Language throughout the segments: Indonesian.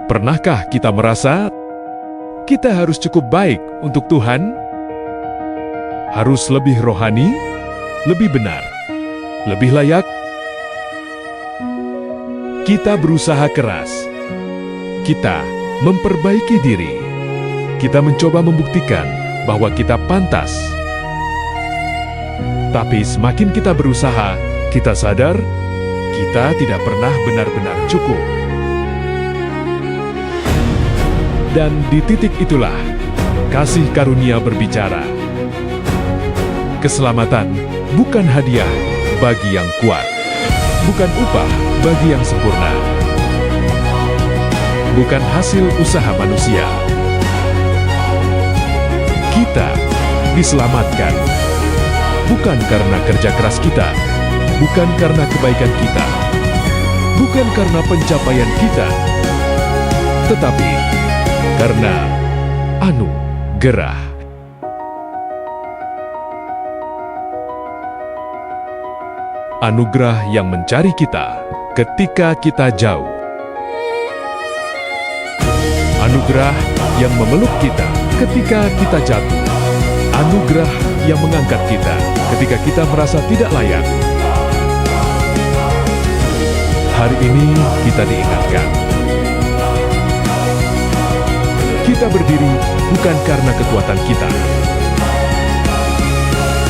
Pernahkah kita merasa kita harus cukup baik untuk Tuhan? Harus lebih rohani, lebih benar, lebih layak? Kita berusaha keras. Kita memperbaiki diri. Kita mencoba membuktikan bahwa kita pantas. Tapi semakin kita berusaha, kita sadar kita tidak pernah benar-benar cukup. Dan di titik itulah kasih karunia berbicara. Keselamatan bukan hadiah bagi yang kuat, bukan upah bagi yang sempurna, bukan hasil usaha manusia. Kita diselamatkan bukan karena kerja keras kita, bukan karena kebaikan kita, bukan karena pencapaian kita, tetapi karena anugerah. Anugerah yang mencari kita ketika kita jauh. Anugerah yang memeluk kita ketika kita jatuh. Anugerah yang mengangkat kita ketika kita merasa tidak layak. Hari ini kita diingatkan. Kita berdiri bukan karena kekuatan kita.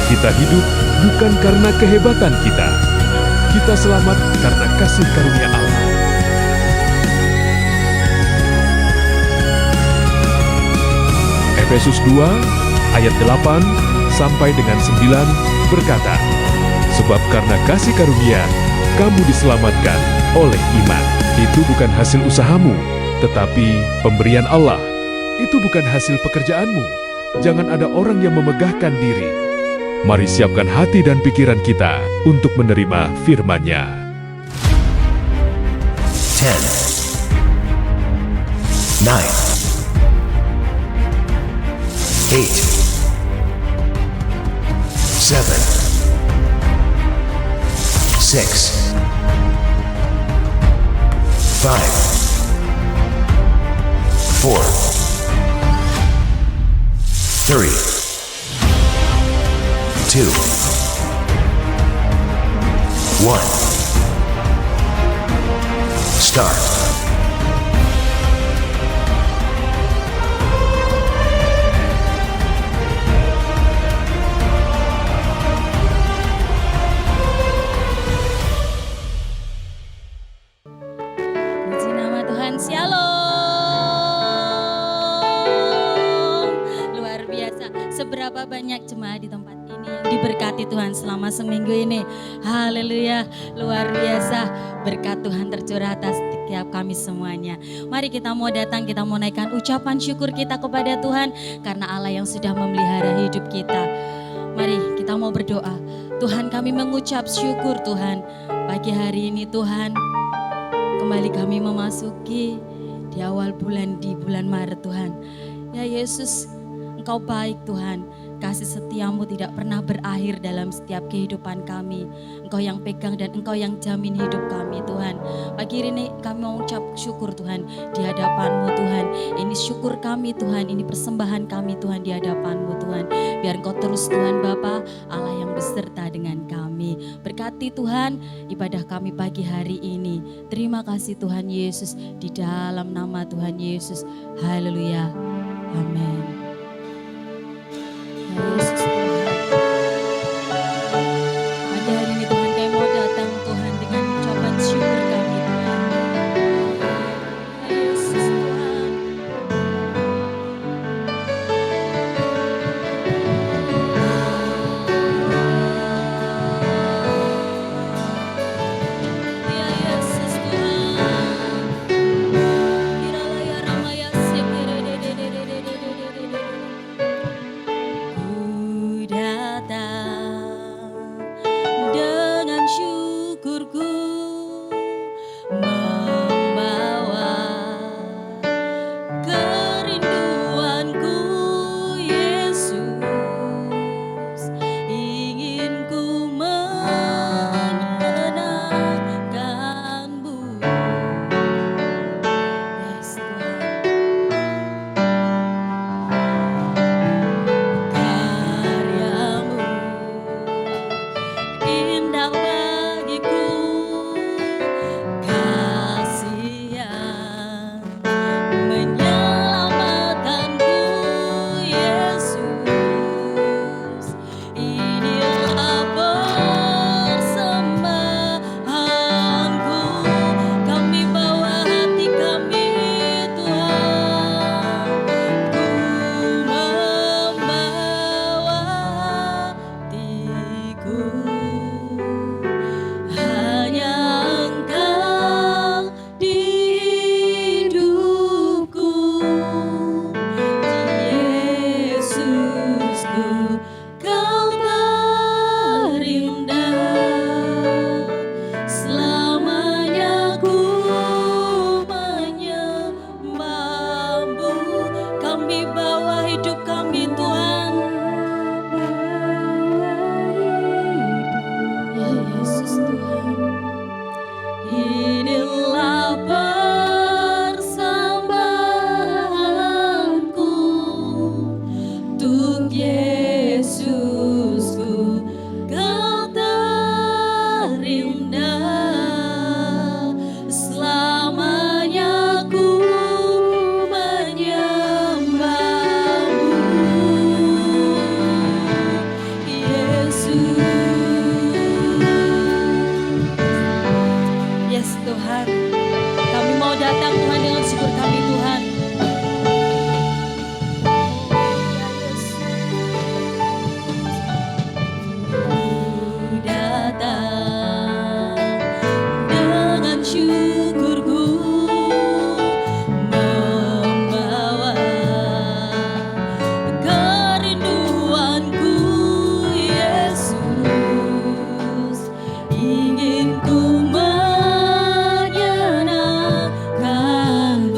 Kita hidup bukan karena kehebatan kita. Kita selamat karena kasih karunia Allah. Efesus 2 ayat 8 sampai dengan 9 berkata, sebab karena kasih karunia kamu diselamatkan oleh iman. Itu bukan hasil usahamu, tetapi pemberian Allah. Itu bukan hasil pekerjaanmu. Jangan ada orang yang memegahkan diri. Mari siapkan hati dan pikiran kita untuk menerima firman-Nya. 10, 9, 8, 7, 6, 5, 4, 3, 2, 1. Start. Puji nama Tuhan, Shalom. Luar biasa, seberapa banyak jemaat di tempat ini yang diberkati Tuhan selama seminggu ini. Haleluya, luar biasa. Berkat Tuhan tercurah atas setiap kami semuanya. Mari kita mau datang, kita mau naikkan ucapan syukur kita kepada Tuhan karena Allah yang sudah memelihara hidup kita. Mari kita mau berdoa. Tuhan, kami mengucap syukur Tuhan. Pagi hari ini Tuhan, kembali kami memasuki di awal bulan, di bulan Maret Tuhan. Ya Yesus, Engkau baik Tuhan. Kasih setiamu tidak pernah berakhir dalam setiap kehidupan kami. Engkau yang pegang dan Engkau yang jamin hidup kami Tuhan. Pagi ini kami mengucap syukur Tuhan di hadapan-Mu Tuhan. Ini syukur kami Tuhan, ini persembahan kami Tuhan di hadapan-Mu Tuhan. Biar Engkau terus Tuhan Bapa Allah yang beserta dengan kami. Berkati Tuhan ibadah kami pagi hari ini. Terima kasih Tuhan Yesus, di dalam nama Tuhan Yesus. Haleluya. Amin. Yesus Tuhan. Pagi hari ini Tuhan kami mau datang Tuhan dengan ucapan syukur kami Tuhan. Yesus Tuhan. Ya Yesus Tuhan. Kirala ya Rama ya Sekere. mau datang Tuhan dengan syukur kami Tuhan. Datang dengan syukurku, membawa kerinduanku Yesus, ingin ku menyenangkan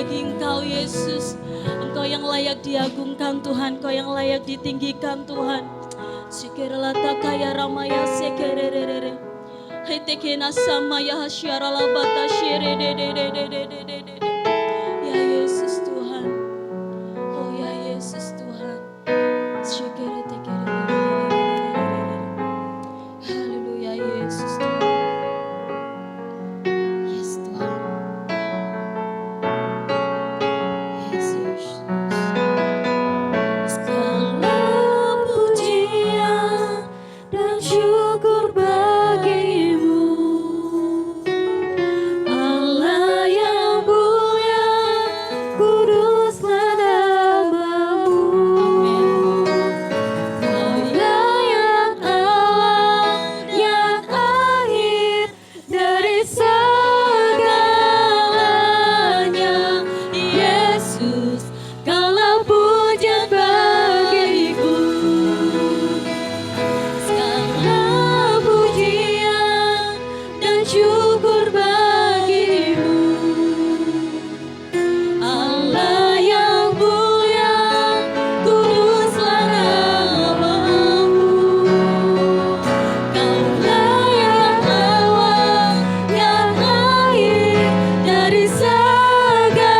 bagi Engkau Yesus. Engkau yang layak diagungkan Tuhan, Engkau yang layak ditinggikan Tuhan. Sekerala takaya ramaya sekerere. Hetekena samaya hasyarala bata shere de. Ya Yesus Tuhan. Oh ya Yesus Tuhan. Sekere tekere. Haleluya Yesus Tuhan. Yes Tuhan. Yes Yesus. Segala pujian dan syukur bagimu, Allah yang mulia, kuduslah namamu. Kau layak Allah yang akhir dari segalanya. Yesus, Kaulah pujian bagiku. Segala pujian dan syukur bagimu, Allah yang mulia, kuduslah namamu. Kau layak Allah yang akhir dari segalanya.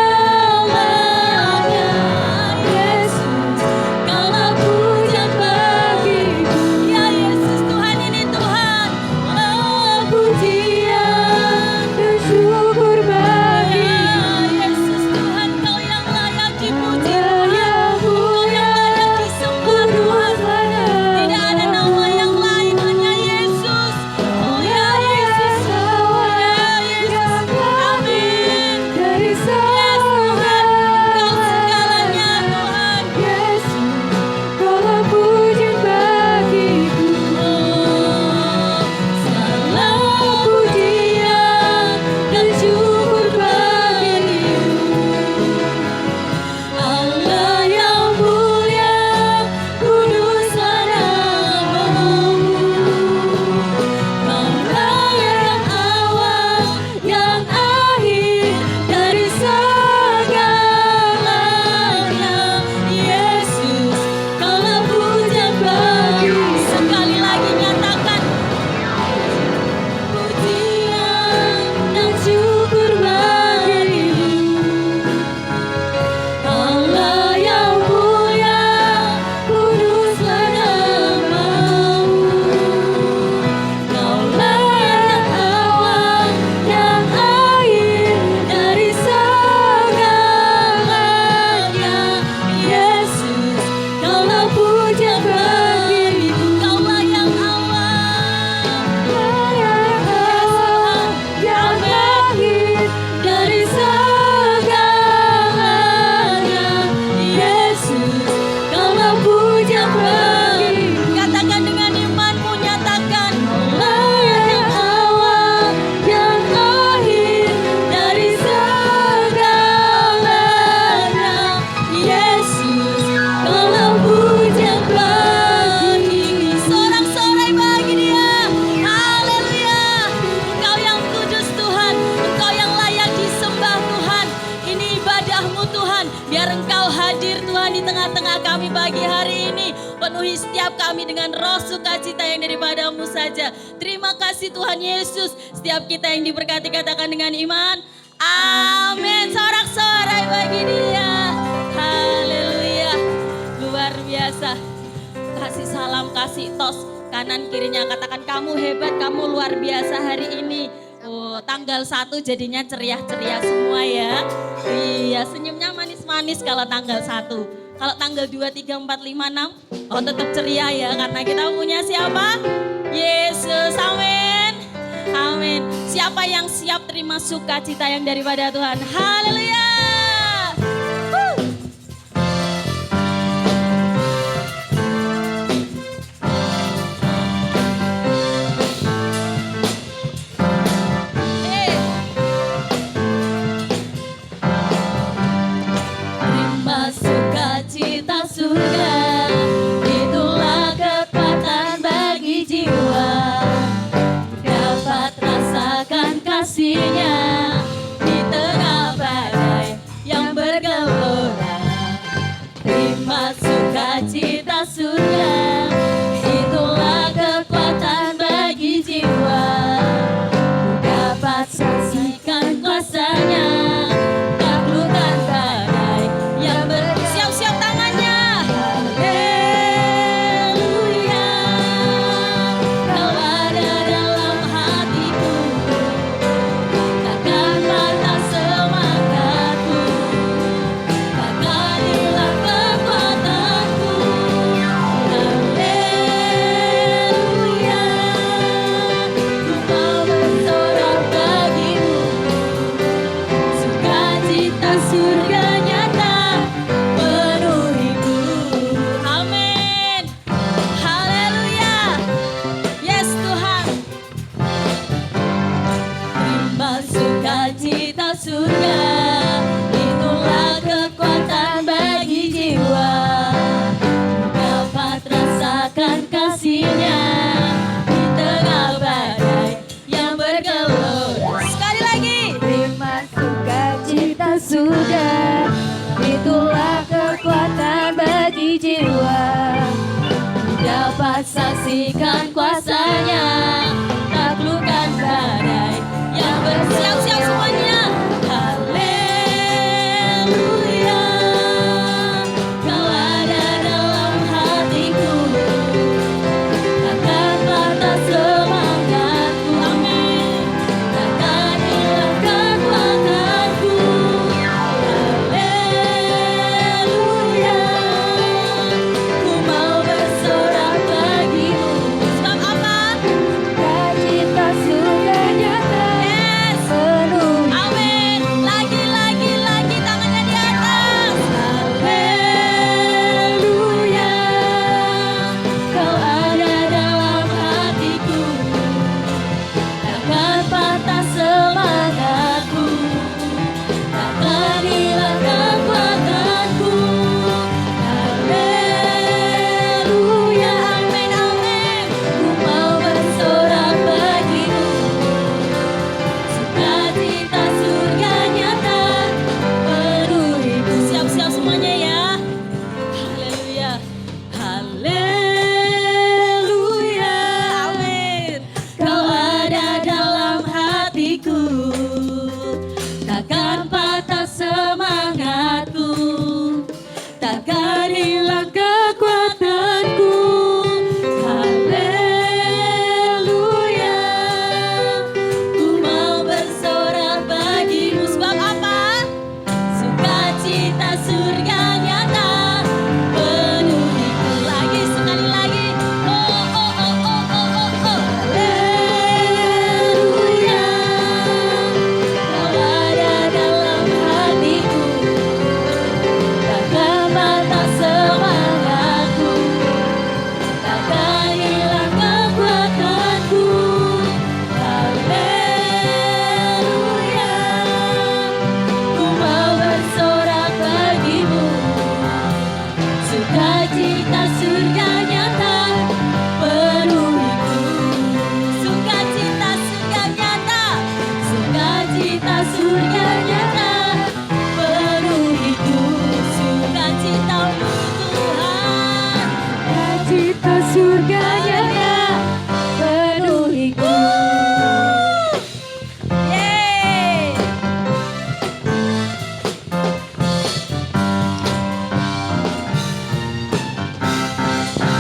Yesus, Kaulah pujian bagiku. Ya Yesus Tuhan, ini Tuhan. Oh pujian dan syukur bagimu. Yesus Tuhan, Kau yang layak dipuji Tuhan. Kau yang layak disembah Tuhan. Tidak ada nama yang lain, hanya Yesus. Oh ya Yesus, ya Yesus, amin. Dari Tuhan, Kau segalanya Tuhan. Yesus, Kaulah pujian bagiku. Segala pujian dan syukur bagimu, Allah yang mulia, kuduslah namamu. Kau layak awal yang akhir dari segalanya. Yesus, Kaulah pujian bagiku. Sekali lagi nyatakan pujian dan syukur bagimu, Allah yang mulia, kuduslah namamu. Kau layak awal yang akhir dari segalanya. Yesus, Kaulah pujian bagiku. Kaulah yang awal, yang akhir dari segalanya. Yesus, Kaulah pujian bagiku. Katakan dengan imanmu, nyatakan yang awal, yang akhir dari segalanya. Yesus, Kaulah pujian bagiku. Sorak-sorai bagi Dia. Haleluya. Engkau yang kudus Tuhan, Engkau yang layak disembah Tuhan. Ini ibadahmu Tuhan. Biar Engkau hadir Tuhan di tengah-tengah kami pagi hari ini. Penuhi setiap kami dengan roh sukacita yang daripada-Mu saja. Terima kasih Tuhan Yesus. Setiap kita yang diberkati katakan dengan iman. Amin. Sorak-sorai bagi Dia. Haleluya. Luar biasa. Kasih salam, kasih tos. Kanan kirinya katakan kamu hebat, kamu luar biasa hari ini. Oh, tanggal 1 jadinya ceria-ceria semua ya. Iya, senyumnya manis-manis kalau tanggal 1. Kalau tanggal 2, 3, 4, 5, 6, oh tetap ceria ya. Karena kita punya siapa? Yesus, amin. Amin. Siapa yang siap terima sukacita yang daripada Tuhan? Haleluya. Terima sukacita surga, itulah kekuatan bagi jiwa. Dapat rasakan kasih-Nya di tengah badai surga, itulah kekuatan bagi jiwa. Dapat rasakan kasihnya di tengah badai yang bergelora. Sekali lagi. Terima sukacita sudah, itulah kekuatan bagi jiwa. Dapat saksikan kuasanya, taklukkan badai yang bersiap-siap semuanya. Haleluya, kau ada dalam hatiku, takkan patah semangatku. Amin. Takkan hilang kekuatanku. Haleluya, ku mau bersorak bagimu. Sebab apa? Sukacita sudah nyata, Yes. penuh Amin. Lagi, tangannya di atas. Haleluya, kau ada dalam hatiku, takkan patah semangatku, takkan hilang kekuatanku. Haleluya, amin, amin. Ku mau bersorak bagimu, sukacita surga nyata penuhiku. Siap-siap semuanya ya. Haleluya, haleluya, amin. Kau ada dalam hatiku, takkan patah semangatku, takkan hilang kekuatanku. Haleluya, ku mau bersorak bagimu. Sebab apa? Sukacita surga nyata penuhiku. Lagi, sekali lagi. Oh, oh, oh, oh, oh, oh, oh. Haleluya, kau ada dalam hatiku, takkan patah semangatku, takkan hilang kekuatanku. Haleluya, ku mau bersorak bagimu, sukacita surga nyata penuhiku. Sukacita surga nyata, sukacita surga nyata penuhiku. Sukacita untuk Tuhan, sukacita surga nyata, penuhiku. yeay.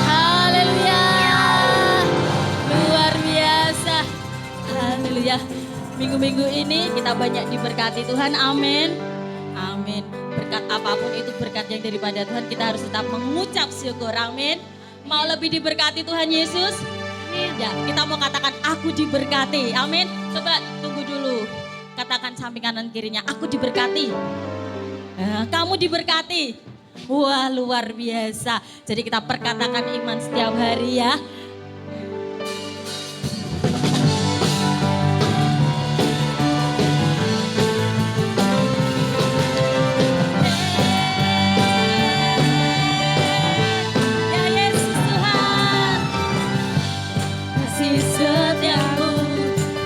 Haleluya, luar biasa. Haleluya. Minggu-minggu ini kita banyak diberkati Tuhan, amin. Amin. Berkat apapun itu berkat yang daripada Tuhan, kita harus tetap mengucap syukur, amin. Mau lebih diberkati Tuhan Yesus? Ya, kita mau katakan aku diberkati, amin. Coba tunggu dulu. Katakan samping kanan kirinya, aku diberkati. Kamu diberkati. Wah, luar biasa. Jadi kita perkatakan iman setiap hari ya. Ya Yesus Tuhan, kasih setiamu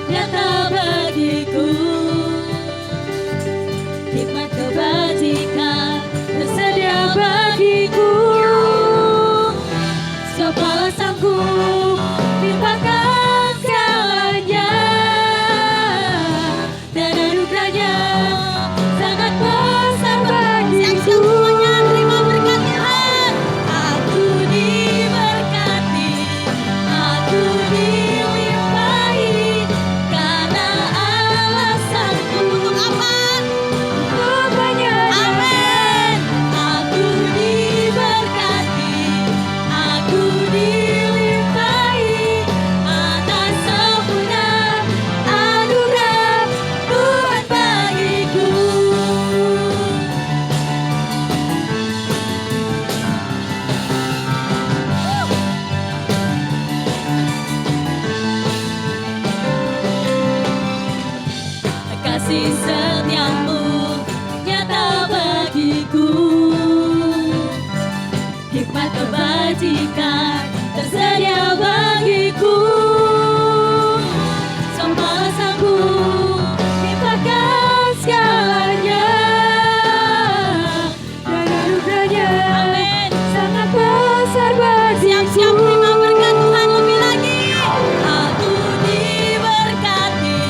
nyata bagiku. Hikmat kebajikan tersedia bagiku. Sebalasanku limpahkan segalanya, dan anugerahnya sangat besar bagiku. Semuanya terima berkat Tuhan. Aku diberkati, aku dilimpahi, karena alasanku untuk apa? Untuk banyak Amin. Aku diberkati, aku dilimpahi atas sempurna anugerah Tuhan bagiku. Kasih setiamu sukacita tersedia bagiku. Semua sanggup limpahkan segalanya, Dan anugerahnya amin. sangat besar bagiku. Siap-siap terima berkat Tuhan lebih lagi. Aku diberkati,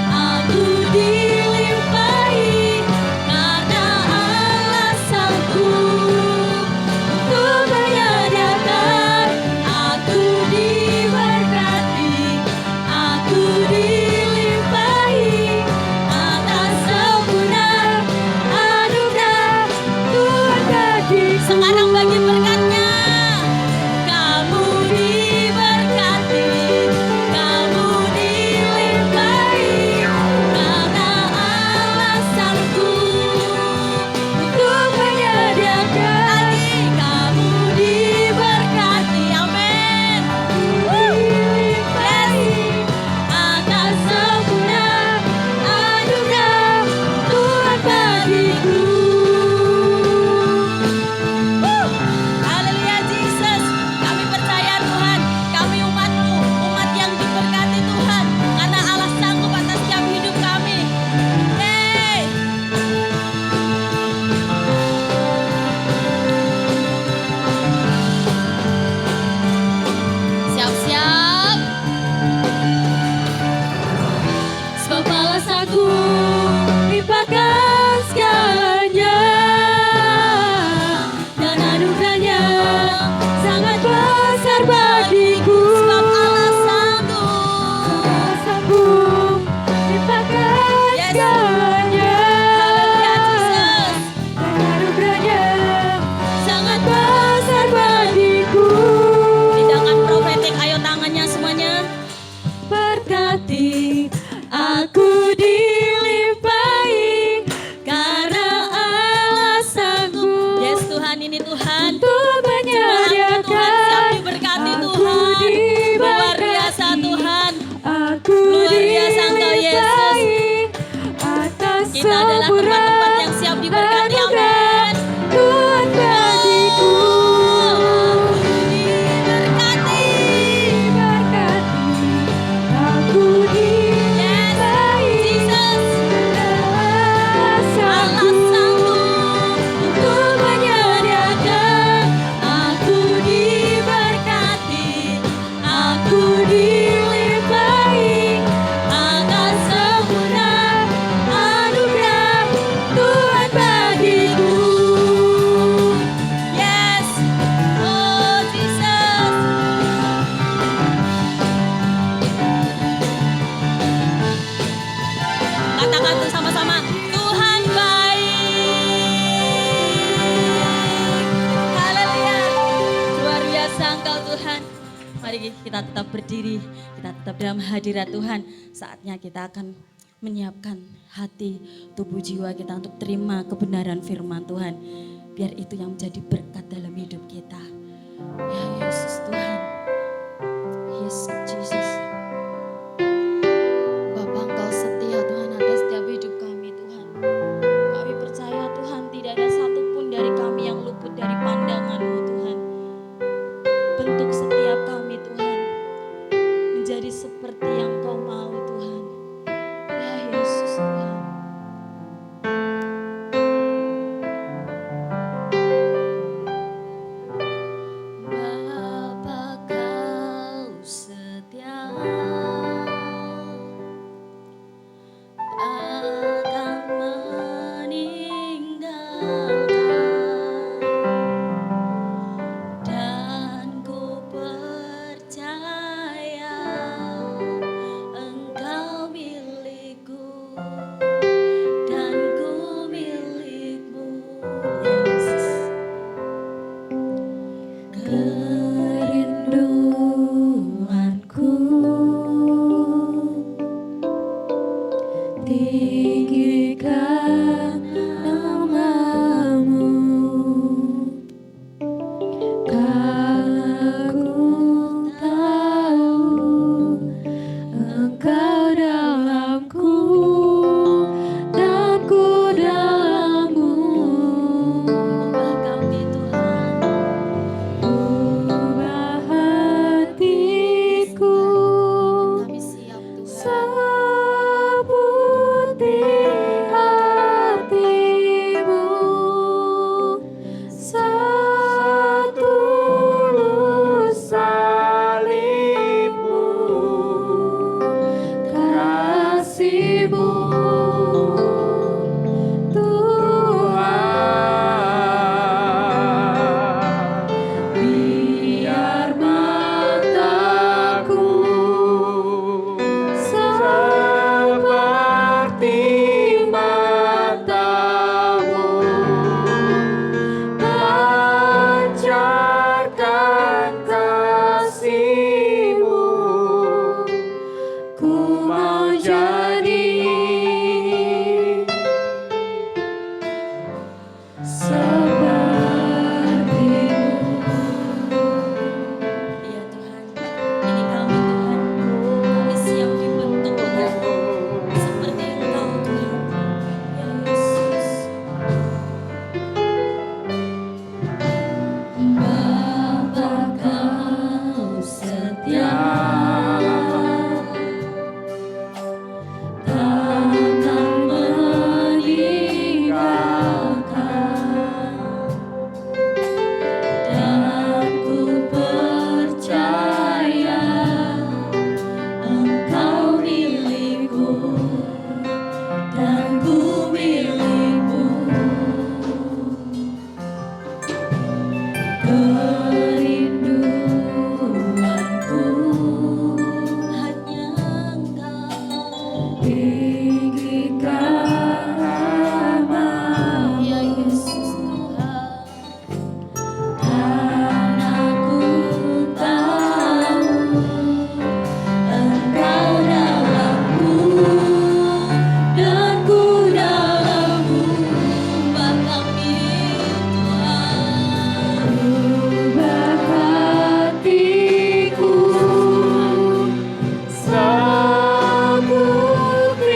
aku dilimpahi, karena Allah sanggup untuk menyediakan. Aku diberkati, aku dilimpahi, atas sempurna anugerah Tuhan bagiku. Sekarang bagi berkatnya. Kamu diberkati, kamu dilimpahi, karena Allah sanggup untuk menyediakan. Kamu diberkati, amin. Dilimpahi, atas sempurna anugerah Tuhan bagiku. Haleluya Jesus. Kami percaya Tuhan, kami umat-Mu, umat yang diberkati Tuhan, karena Allah sanggup atas setiap hidup kami. Yeay. Siap-siap. Sebab Allah sanggup limpahkan segalanya, dan anugerahnya sangat besar bagiku. Sebab Allah sanggup. Sanggup limpahkan Yes. segalanya, Haleluya Jesus. Dan anugerahnya Sangat besar bagiku. Tindakan profetik, ayo tangannya semuanya. Berkati, aku dilimpahi, karena Allah sanggup. Yes Tuhan, ini Tuhan. Untuk Jemaat Tuhan siap menyediakan. diberkati Aku Tuhan. Luar diberkati. biasa Tuhan. Aku Luar biasa Engkau, Yesus. dilimpahi atas Kita adalah sempurna tempat-tempat yang siap diberkati, amin. Tuhan bagiku. Diberkati. Diberkati, aku dilimpahi, Jesus. Allah Allah sanggup sanggup untuk menyediakan. Aku diberkati, aku dilimpahi, atas sempurna anugerah Tuhan bagiku. Yes, oh Jesus. Katakan tuh sama-sama, Tuhan baik. Haleluya. Luar biasa Engkau Tuhan. Mari kita tetap berdiri, kita tetap dalam hadirat Tuhan. Saatnya kita akan menyiapkan hati, tubuh, jiwa kita untuk terima kebenaran firman Tuhan. Biar itu yang menjadi berkat dalam hidup kita. Ya Yesus Tuhan. Yes Jesus. Bapa Engkau setia Tuhan atas setiap hidup kami Tuhan. Kami percaya Tuhan tidak ada satupun dari kami yang luput dari pandangan-Mu Tuhan. Bentuk setiap kami Tuhan menjadi seperti yang Kau mau Tuhan. Ya Yesus Tuhan. Bapa Kau setia, takkan meninggalkan, dan ku percaya Engkau milikku dan ku milikmu, Yesus. Kerinduanku tinggikan nama-Mu, aku tahu Engkau dalamku dan ku dalam-Mu. Kami Tuhan. Tuhan, biar mataku seperti matamu, pancarkan kasih-Mu. Ku mau jadi seperti-Mu. Ya Tuhan, ini kami Tuhan, kami siap dibentuk Tuhan, seperti Engkau Tuhan, ya Yesus. Bapa Kau setia, takkan meninggalkan, dan ku percaya Engkau milikku dan ku milikmu. Kerinduanku hanya Engkau, tinggikan nama, ya Yesus Tuhan. Dan aku tahu Engkau dalamku dan ku dalammu, kami Tuhan. Ubah hatiku seperti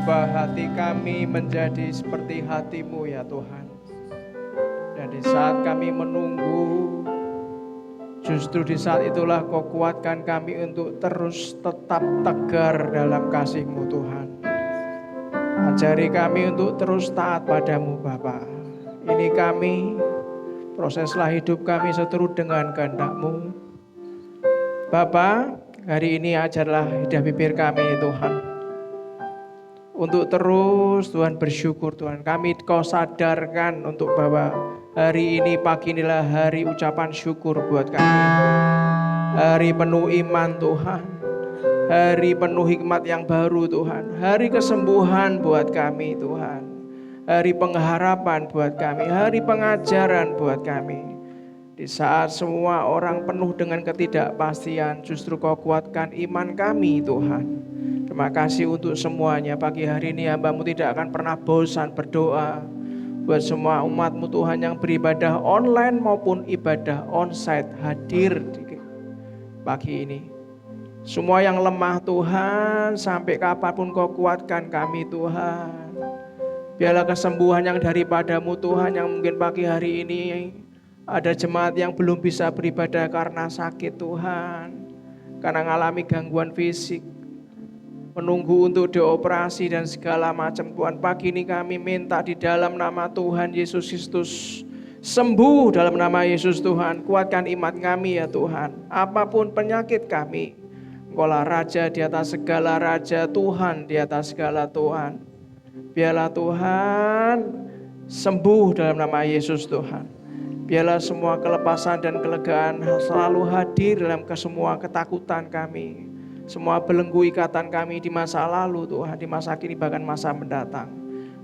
ubah hati kami menjadi seperti hati-Mu ya Tuhan. Dan di saat kami menunggu, justru di saat itulah Kau kuatkan kami untuk terus tetap tegar dalam kasih-Mu Tuhan. Ajari kami untuk terus taat padamu Bapa. Ini kami, proseslah hidup kami seturut dengan kehendak-Mu. Bapa, hari ini ajarlah lidah bibir kami Tuhan, untuk terus Tuhan bersyukur Tuhan. Kami Kau sadarkan untuk bahwa hari ini, pagi inilah hari ucapan syukur buat kami. Hari penuh iman Tuhan. Hari penuh hikmat yang baru Tuhan. Hari kesembuhan buat kami Tuhan. Hari pengharapan buat kami. Hari pengajaran buat kami. Di saat semua orang penuh dengan ketidakpastian, justru Kau kuatkan iman kami Tuhan. Terima kasih untuk semuanya. Pagi hari ini hamba-Mu tidak akan pernah bosan berdoa buat semua umat-Mu Tuhan yang beribadah online maupun ibadah onsite hadir di pagi ini. Semua yang lemah Tuhan, sampai kapanpun Kau kuatkan kami Tuhan. Biarlah kesembuhan yang daripada-Mu Tuhan, yang mungkin pagi hari ini ada jemaat yang belum bisa beribadah karena sakit Tuhan, karena mengalami gangguan fisik, menunggu untuk dioperasi dan segala macam Tuhan. Pagi ini kami minta di dalam nama Tuhan Yesus Kristus, sembuh dalam nama Yesus Tuhan. Kuatkan iman kami ya Tuhan. Apapun penyakit kami, Engkaulah Raja di atas segala raja, Tuhan di atas segala Tuhan. Biarlah Tuhan sembuh dalam nama Yesus Tuhan. Biarlah semua kelepasan dan kelegaan selalu hadir dalam semua ketakutan kami, semua belenggu ikatan kami di masa lalu Tuhan, di masa kini bahkan masa mendatang.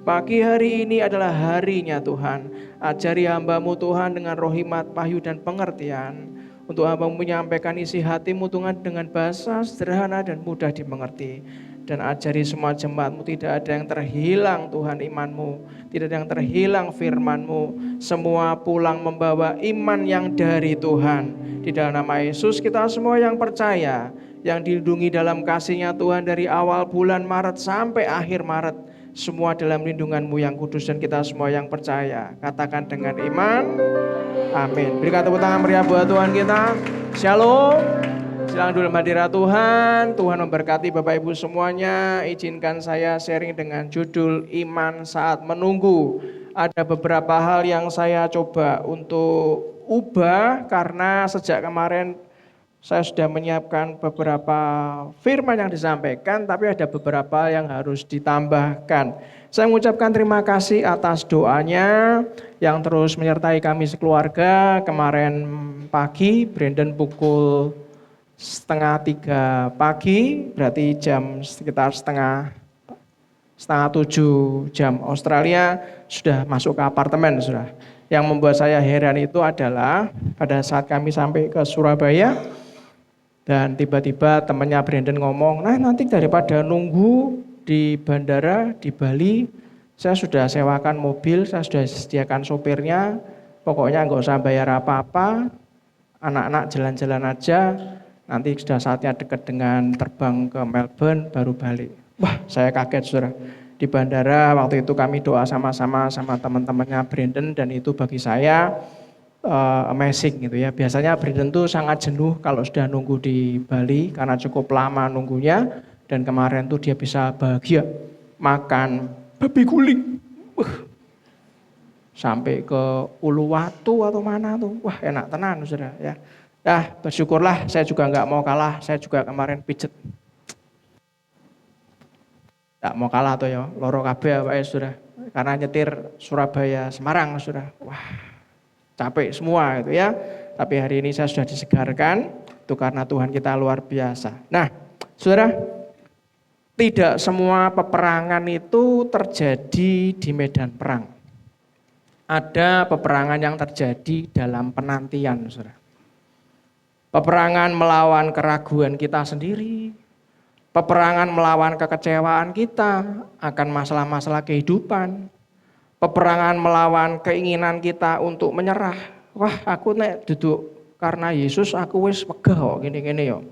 Pagi hari ini adalah harinya Tuhan. Ajari hamba-Mu Tuhan dengan roh hikmat, wahyu dan pengertian, untuk hamba-Mu menyampaikan isi hati-Mu Tuhan dengan bahasa sederhana dan mudah dimengerti. Dan ajari semua jemaat-Mu, tidak ada yang terhilang Tuhan iman-Mu, tidak ada yang terhilang firman-Mu. Semua pulang membawa iman yang dari Tuhan. Di dalam nama Yesus kita semua yang percaya, yang dilindungi dalam kasih-Nya Tuhan dari awal bulan Maret sampai akhir Maret, semua dalam lindungan-Mu yang kudus, dan kita semua yang percaya. Katakan dengan iman, amin. Berikan tepuk tangan meriah buat Tuhan kita. Shalom. Silakan dulu hadirat Tuhan. Tuhan memberkati Bapak Ibu semuanya. Izinkan saya sharing dengan judul Iman Saat Menunggu. Ada beberapa hal yang saya coba untuk ubah, karena sejak kemarin saya sudah menyiapkan beberapa firman yang disampaikan, tapi ada beberapa yang harus ditambahkan. Saya mengucapkan terima kasih atas doanya yang terus menyertai kami sekeluarga. Kemarin pagi, Brandon pukul 2:30 pagi, berarti jam sekitar setengah 7 jam Australia, sudah masuk ke apartemen sudah. Yang membuat saya heran itu adalah pada saat kami sampai ke Surabaya, dan tiba-tiba temannya Brandon ngomong, nah nanti daripada nunggu di bandara di Bali, saya sudah sewakan mobil, saya sudah sediakan sopirnya, pokoknya nggak usah bayar apa-apa, anak-anak jalan-jalan aja, nanti sudah saatnya dekat dengan terbang ke Melbourne baru balik. Wah, saya kaget saudara. Di bandara waktu itu kami doa sama-sama sama teman-temannya Brandon, dan itu bagi saya amazing gitu ya. Biasanya Brandon tuh sangat jenuh kalau sudah nunggu di Bali karena cukup lama nunggunya, dan kemarin tuh dia bisa bahagia makan babi guling. Sampai ke Uluwatu atau mana tuh. Wah, enak tenan saudara ya. Nah, bersyukurlah, saya juga nggak mau kalah. Saya juga kemarin pijet. Nggak mau kalah tuh ya, loro kabeh Pak ya saudara. Karena nyetir Surabaya Semarang saudara. Wah, capek semua gitu ya. Tapi hari ini saya sudah disegarkan. Itu karena Tuhan kita luar biasa. Nah, saudara, tidak semua peperangan itu terjadi di medan perang. Ada peperangan yang terjadi dalam penantian saudara. Peperangan melawan keraguan kita sendiri, peperangan melawan kekecewaan kita akan masalah-masalah kehidupan, peperangan melawan keinginan kita untuk menyerah. Wah, aku nek duduk karena Yesus aku wis wegah kok gini-gini yo.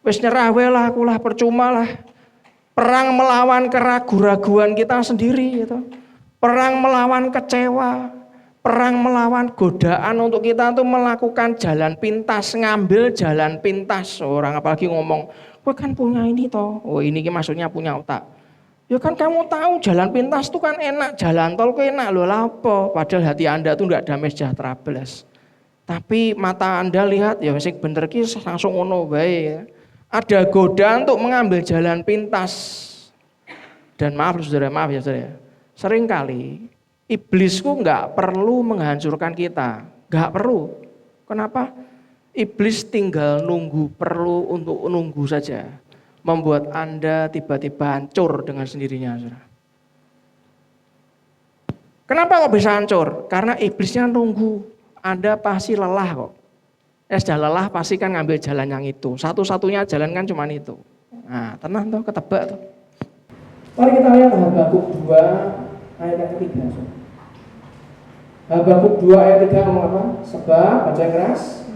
Wis nyerah wae lah, aku lah percuma lah. Perang melawan keraguan-raguan kita sendiri gitu. Perang melawan kecewa, perang melawan godaan untuk kita tuh melakukan jalan pintas, ngambil jalan pintas. Orang apalagi ngomong, "Kowe kan punya ini toh." Oh, ini maksudnya punya otak. Ya kan kamu tahu jalan pintas tuh kan enak, jalan tol kok enak loh, apa? Padahal hati Anda tuh enggak damai sejahtera belas. Tapi mata Anda lihat ya sing bener ki langsung ngono bae ya. Ada godaan untuk mengambil jalan pintas. Dan maaf ya saudara. Seringkali iblisku nggak perlu menghancurkan kita, nggak perlu. Kenapa? Iblis tinggal perlu untuk nunggu saja, membuat Anda tiba-tiba hancur dengan sendirinya. Saudara. Kenapa kok bisa hancur? Karena iblisnya nunggu, Anda pasti lelah kok. Sudah lelah pasti kan ngambil jalan yang itu. Satu-satunya jalan kan cuma itu. Nah, tenang tuh, ketebak tuh. Mari kita lihat Habakuk 2 ayat yang ketiga. Habakuk 2 ayat 3 ngomong apa? Sebab, baca keras,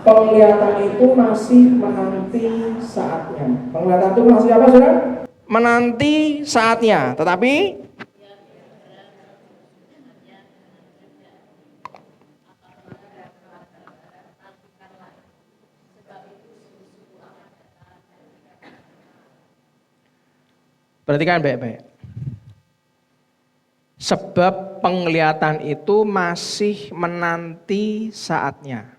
penglihatan itu masih menanti saatnya. Penglihatan itu masih apa saudara? Menanti saatnya. Tetapi perhatikan baik-baik. Sebab penglihatan itu masih menanti saatnya.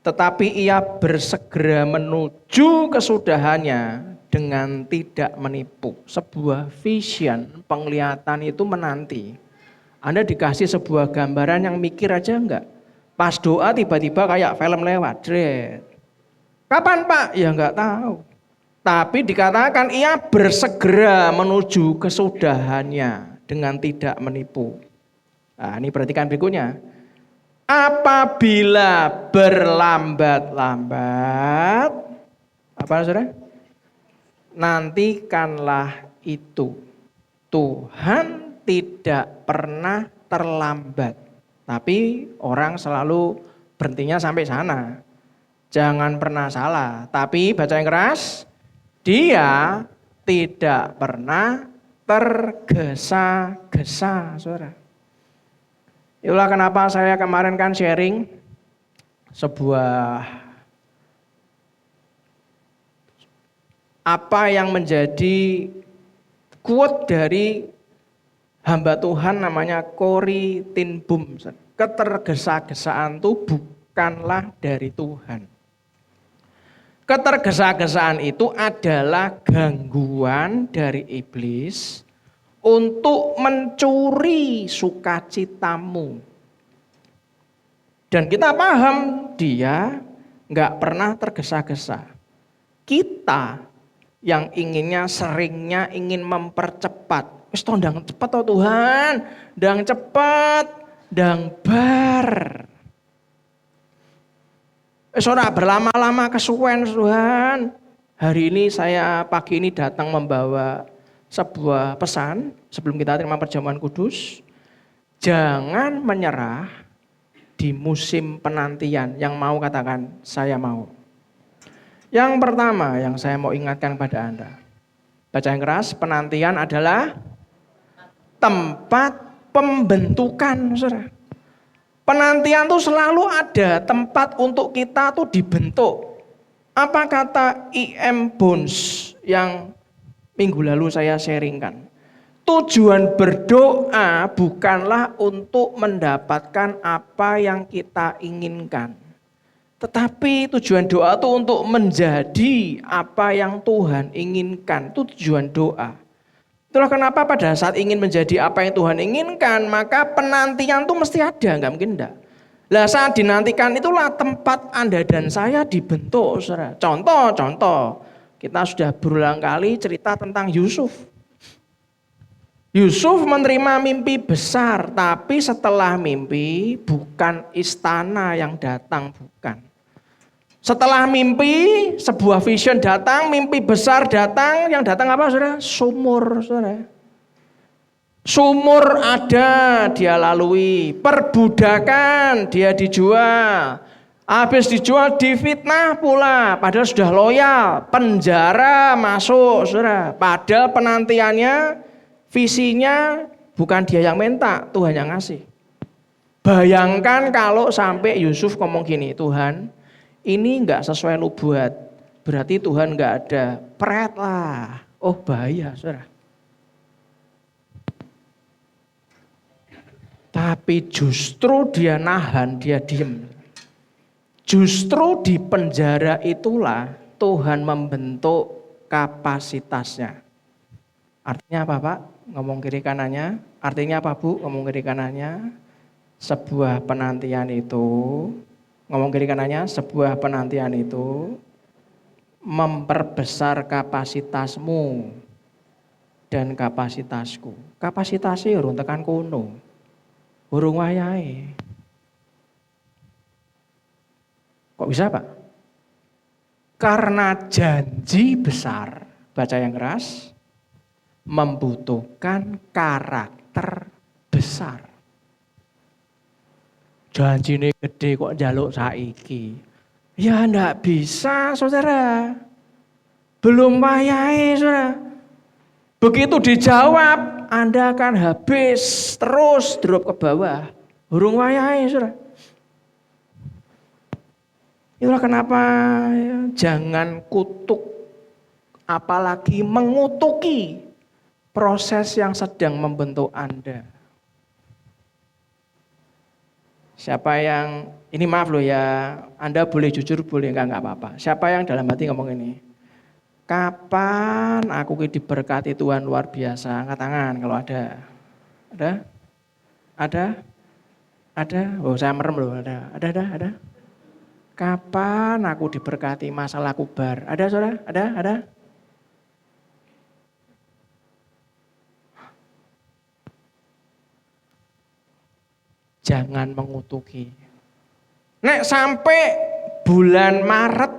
Tetapi ia bersegera menuju kesudahannya dengan tidak menipu. Sebuah vision, penglihatan itu menanti. Anda dikasih sebuah gambaran yang mikir aja enggak? Pas doa tiba-tiba kayak film lewat. Dret. Kapan Pak? Ya enggak tahu. Tapi dikatakan ia bersegera menuju kesudahannya dengan tidak menipu. Nah, ini perhatikan berikutnya. Apabila berlambat-lambat, apa saudara? Nantikanlah itu. Tuhan tidak pernah terlambat. Tapi orang selalu berhentinya sampai sana. Jangan pernah salah. Tapi baca yang keras. Dia tidak pernah tergesa-gesa, saudara. Itulah kenapa saya kemarin kan sharing sebuah apa yang menjadi quote dari hamba Tuhan namanya Corrie ten Boom. Ketergesa-gesaan itu bukanlah dari Tuhan. Ketergesa-gesaan itu adalah gangguan dari iblis untuk mencuri sukacitamu. Dan kita paham dia nggak pernah tergesa-gesa. Kita yang seringnya ingin mempercepat. Wis to ndang cepet to Tuhan, ndang cepet, ndang bar. Ora berlama-lama kesuwen Tuhan. Hari ini pagi ini datang membawa sebuah pesan sebelum kita terima perjamuan kudus. Jangan menyerah di musim penantian. Yang mau katakan saya mau. Yang pertama yang saya mau ingatkan kepada Anda. Baca yang keras, penantian adalah tempat pembentukan, saudara. Penantian tuh selalu ada tempat untuk kita tuh dibentuk. Apa kata I.M. Bones yang minggu lalu saya sharingkan? Tujuan berdoa bukanlah untuk mendapatkan apa yang kita inginkan. Tetapi tujuan doa itu untuk menjadi apa yang Tuhan inginkan. Itu tujuan doa. Itulah kenapa pada saat ingin menjadi apa yang Tuhan inginkan, maka penantian itu mesti ada, nggak mungkin enggak. Lah saat dinantikan itulah tempat Anda dan saya dibentuk, saudara. Contoh, kita sudah berulang kali cerita tentang Yusuf. Yusuf menerima mimpi besar, tapi setelah mimpi bukan istana yang datang, bukan. Setelah mimpi, sebuah vision datang, mimpi besar datang, yang datang apa saudara? Sumur, saudara. Sumur ada, dia lalui. Perbudakan, dia dijual. Habis dijual difitnah pula, padahal sudah loyal, penjara masuk, saudara. Padahal penantiannya, visinya bukan dia yang minta, Tuhan yang ngasih. Bayangkan kalau sampai Yusuf ngomong gini, Tuhan ini nggak sesuai lu buat, berarti Tuhan nggak ada, pret lah. Oh bahaya, saudara. Tapi justru dia nahan, dia diem. Justru di penjara itulah Tuhan membentuk kapasitasnya. Artinya apa Pak? Ngomong kiri kanannya. Artinya apa Bu? Ngomong kiri kanannya. Sebuah penantian itu, ngomong kiri kanannya, sebuah penantian itu memperbesar kapasitasmu dan kapasitasku. Kapasitasnya urung tekan kono. Urung wayahe. Kok bisa Pak? Karena janji besar, baca yang keras, membutuhkan karakter besar. Janjine gede kok njaluk saiki. Ya ndak bisa saudara. Belum wayahe saudara. Begitu dijawab, Anda akan habis terus drop ke bawah. Urung wayahe saudara. Itulah kenapa ya, jangan kutuk, apalagi mengutuki proses yang sedang membentuk Anda. Siapa yang, ini maaf loh ya, Anda boleh jujur, boleh enggak apa-apa. Siapa yang dalam hati ngomong ini? Kapan aku diberkati Tuhan luar biasa? Angkat tangan kalau ada. Ada? Ada? Ada? Oh saya merem loh, ada? Ada? Kapan aku diberkati masalah kubar? Ada saudara? Ada? Jangan mengutuki. Nek sampai bulan Maret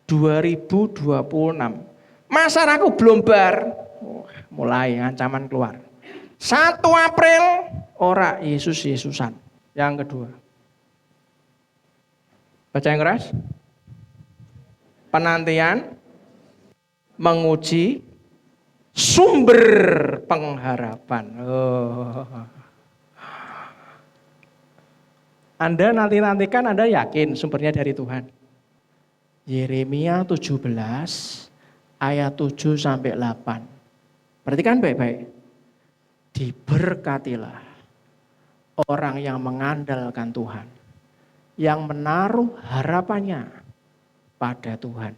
2026, masalahku belum bar. Mulai ancaman keluar. 1 April, ora Yesus-Yesusan. Yang kedua. Baca yang keras. Penantian menguji sumber pengharapan. Anda nanti-nantikan Anda yakin sumbernya dari Tuhan. Yeremia 17 ayat 7 sampai 8. Perhatikan baik-baik. Diberkatilah orang yang mengandalkan Tuhan, yang menaruh harapannya pada Tuhan.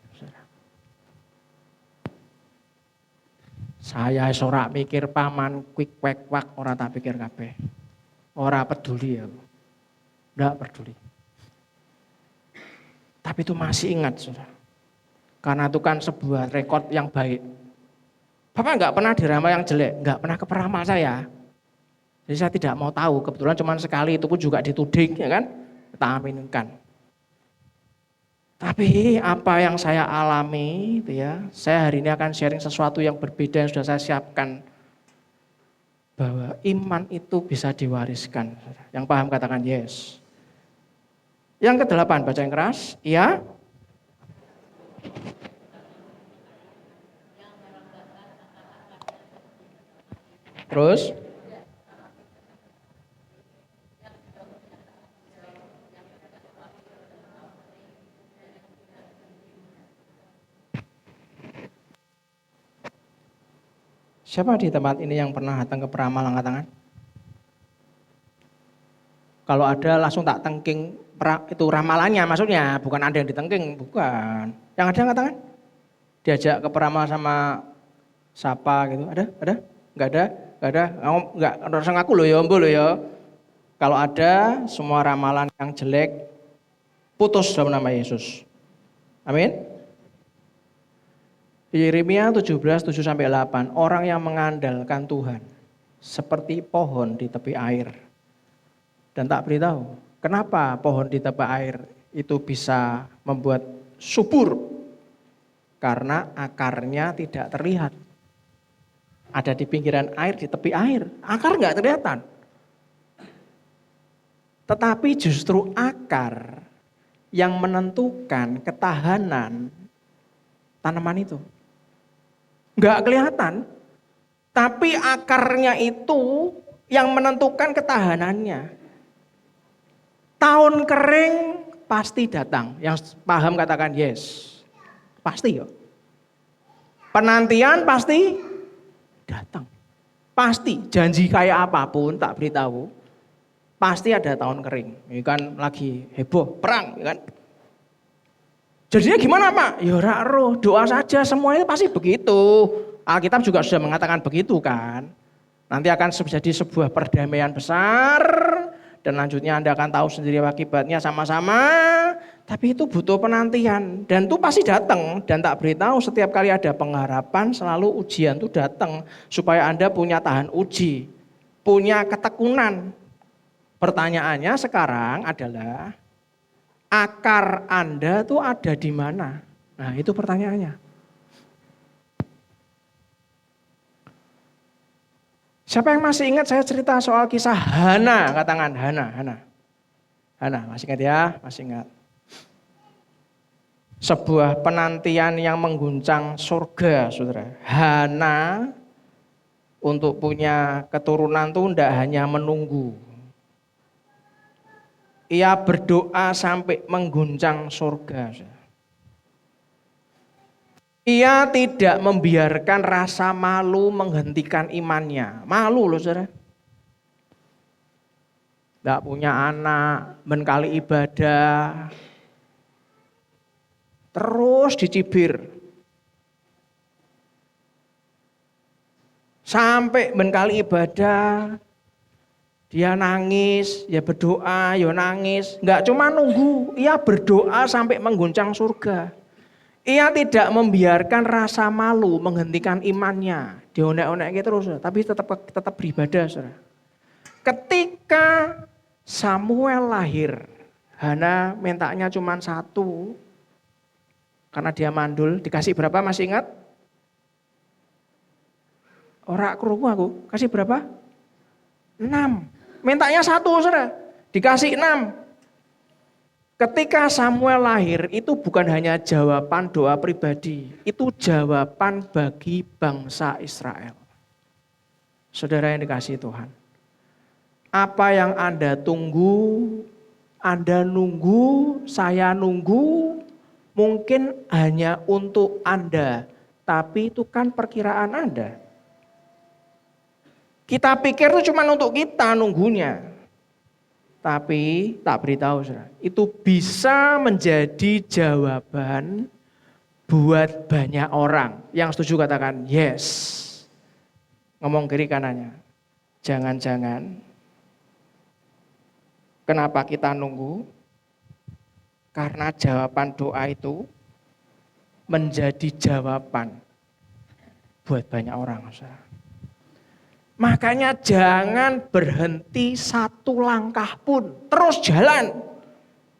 Saya ora mikir paman quick wek wak, ora tak pikir kabeh. Ora peduli aku. Nggak peduli. Tapi itu masih ingat, saudara. Karena itu kan sebuah rekod yang baik. Bapak nggak pernah diramal yang jelek, nggak pernah keperamal saya. Jadi saya tidak mau tahu, kebetulan cuma sekali, itu pun juga dituding, ya kan? Kita aminkan. Tapi apa yang saya alami, itu ya, saya hari ini akan sharing sesuatu yang berbeda yang sudah saya siapkan. Bahwa iman itu bisa diwariskan. Yang paham katakan yes. Yang ke-8, baca yang keras. Iya. Terus. Siapa di tempat ini yang pernah datang ke peramal, angkat tangan? Kalau ada langsung tak tengking itu ramalannya maksudnya, bukan ada yang ditengking, bukan. Yang ada angkat tangan? Diajak ke peramal sama siapa gitu, ada? Enggak ada? Enggak, harus ngaku loh ya, mbok loh ya. Kalau ada, semua ramalan yang jelek putus dalam nama Yesus. Amin. Yeremia 17, 7-8, orang yang mengandalkan Tuhan seperti pohon di tepi air. Dan tak beritahu, kenapa pohon di tepi air itu bisa membuat subur? Karena akarnya tidak terlihat. Ada di pinggiran air, di tepi air, akar nggak kelihatan. Tetapi justru akar yang menentukan ketahanan tanaman itu. Nggak kelihatan, tapi akarnya itu yang menentukan ketahanannya. Tahun kering pasti datang. Yang paham katakan yes. Pasti ya. Penantian pasti datang. Pasti janji kayak apapun tak beritahu. Pasti ada tahun kering. Ini kan lagi heboh perang, ya kan? Jadinya gimana Pak? Ya ora roh, doa saja, semuanya pasti begitu. Alkitab juga sudah mengatakan begitu kan. Nanti akan terjadi sebuah perdamaian besar dan lanjutnya Anda akan tahu sendiri akibatnya sama-sama. Tapi itu butuh penantian dan itu pasti datang. Dan tak beritahu setiap kali ada pengharapan selalu ujian itu datang. Supaya Anda punya tahan uji, punya ketekunan. Pertanyaannya sekarang adalah akar Anda tuh ada di mana? Nah itu pertanyaannya. Siapa yang masih ingat saya cerita soal kisah Hana? Katakan Hana, masih ingat ya? Masih ingat. Sebuah penantian yang mengguncang surga, saudara. Hana untuk punya keturunan tuh tidak hanya menunggu. Ia berdoa sampai mengguncang surga. Ia tidak membiarkan rasa malu menghentikan imannya. Malu loh saudara. Tidak punya anak, menkali ibadah. Terus dicibir. Sampai menkali ibadah. Dia nangis, ya berdoa, ya nangis. Enggak cuma nunggu, ia berdoa sampai mengguncang surga. Ia tidak membiarkan rasa malu menghentikan imannya. Dionek-onek terus, tapi tetap beribadah. Saudara. Ketika Samuel lahir, Hana mintanya cuma 1. Karena dia mandul, dikasih berapa masih ingat? Ora krungu aku, kasih berapa? 6. Mintanya 1, saudara. Dikasih 6. Ketika Samuel lahir itu bukan hanya jawaban doa pribadi. Itu jawaban bagi bangsa Israel. Saudara yang dikasihi Tuhan. Apa yang Anda tunggu, Anda nunggu, saya nunggu. Mungkin hanya untuk Anda. Tapi itu kan perkiraan Anda. Kita pikir itu cuma untuk kita nunggunya. Tapi tak beritahu saudara, itu bisa menjadi jawaban buat banyak orang. Yang setuju katakan yes. Ngomong kiri kanannya. Jangan-jangan. Kenapa kita nunggu? Karena jawaban doa itu menjadi jawaban buat banyak orang saudara. Makanya jangan berhenti 1 langkah pun, terus jalan.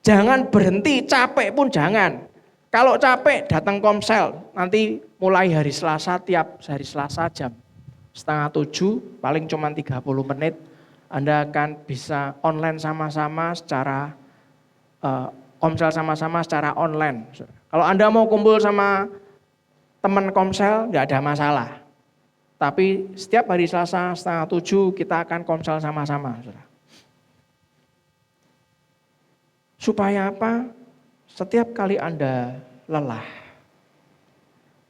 Jangan berhenti, capek pun jangan. Kalau capek datang Komsel, nanti mulai hari Selasa, tiap hari Selasa jam 6:30, paling cuma 30 menit. Anda akan bisa online sama-sama secara, Komsel sama-sama secara online. Kalau Anda mau kumpul sama teman Komsel, nggak ada masalah. Tapi setiap hari Selasa 6:30 kita akan Komsel sama-sama. Supaya apa? Setiap kali Anda lelah,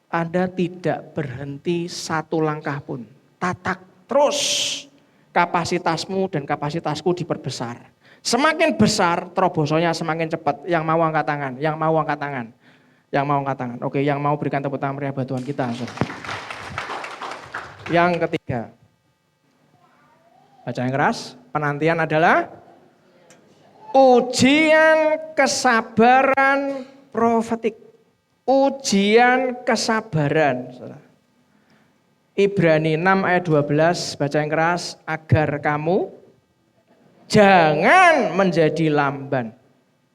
Anda tidak berhenti 1 langkah pun. Tatak terus kapasitasmu dan kapasitasku diperbesar. Semakin besar terobosannya semakin cepat. Yang mau angkat tangan, yang mau angkat tangan, yang mau angkat tangan. Oke, yang mau berikan tepuk tangan meriah buat Tuhan kita. Yang ketiga, baca yang keras, penantian adalah ujian kesabaran profetik. Ujian kesabaran. Ibrani 6 ayat 12, baca yang keras, agar kamu jangan menjadi lamban,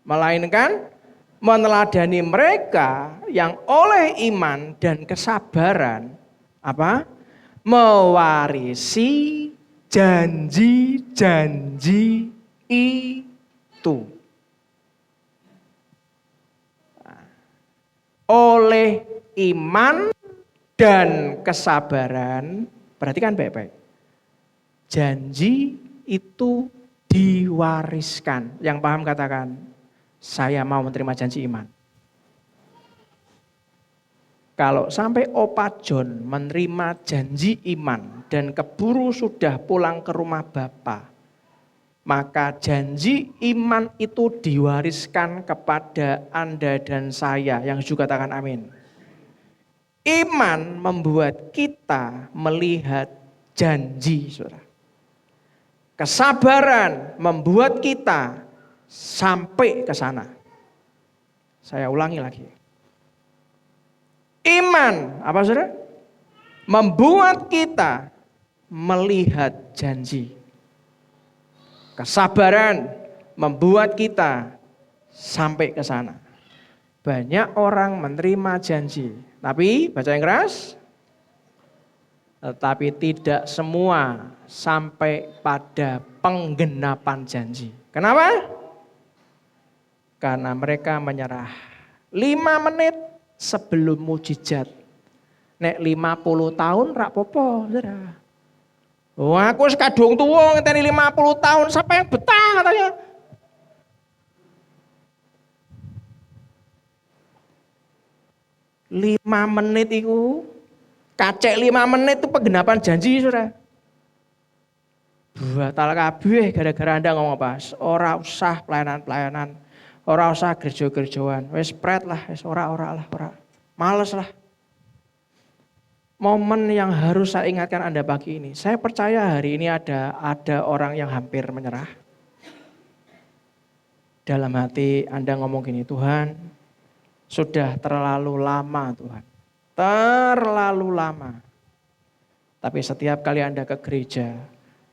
melainkan meneladani mereka yang oleh iman dan kesabaran, apa? Mewarisi janji-janji itu. oleh iman dan kesabaran. Perhatikan baik-baik. Janji itu diwariskan. Yang paham katakan, saya mau menerima janji iman. Kalau sampai Opa John menerima janji iman dan keburu sudah pulang ke rumah Bapa, maka janji iman itu diwariskan kepada Anda dan saya. Yang juga katakan amin. Iman membuat kita melihat janji, saudara. Kesabaran membuat kita sampai ke sana. Saya ulangi lagi. Iman, apa saudara? Membuat kita melihat janji. Kesabaran membuat kita sampai ke sana. Banyak orang menerima janji, tapi baca yang keras. Tetapi tidak semua sampai pada penggenapan janji. Kenapa? Karena mereka menyerah. 5 menit sebelum mujizat. Nek 50 tahun rak popo, saudara. Wah, aku kadung tua ngenteni 50 tahun, siapa yang betah katanya. Lima menit itu, kacek 5 menit itu penggenapan janji, saudara. Batal kabeh gara-gara Anda ngomong apa? Ora usah pelayanan-pelayanan, ora usah gerja-gerjaan, wis pret lah, wis ora lah, ora. Males lah. Momen yang harus saya ingatkan Anda pagi ini. Saya percaya hari ini ada orang yang hampir menyerah. Dalam hati Anda ngomong gini, Tuhan, sudah terlalu lama Tuhan. Terlalu lama. Tapi setiap kali Anda ke gereja,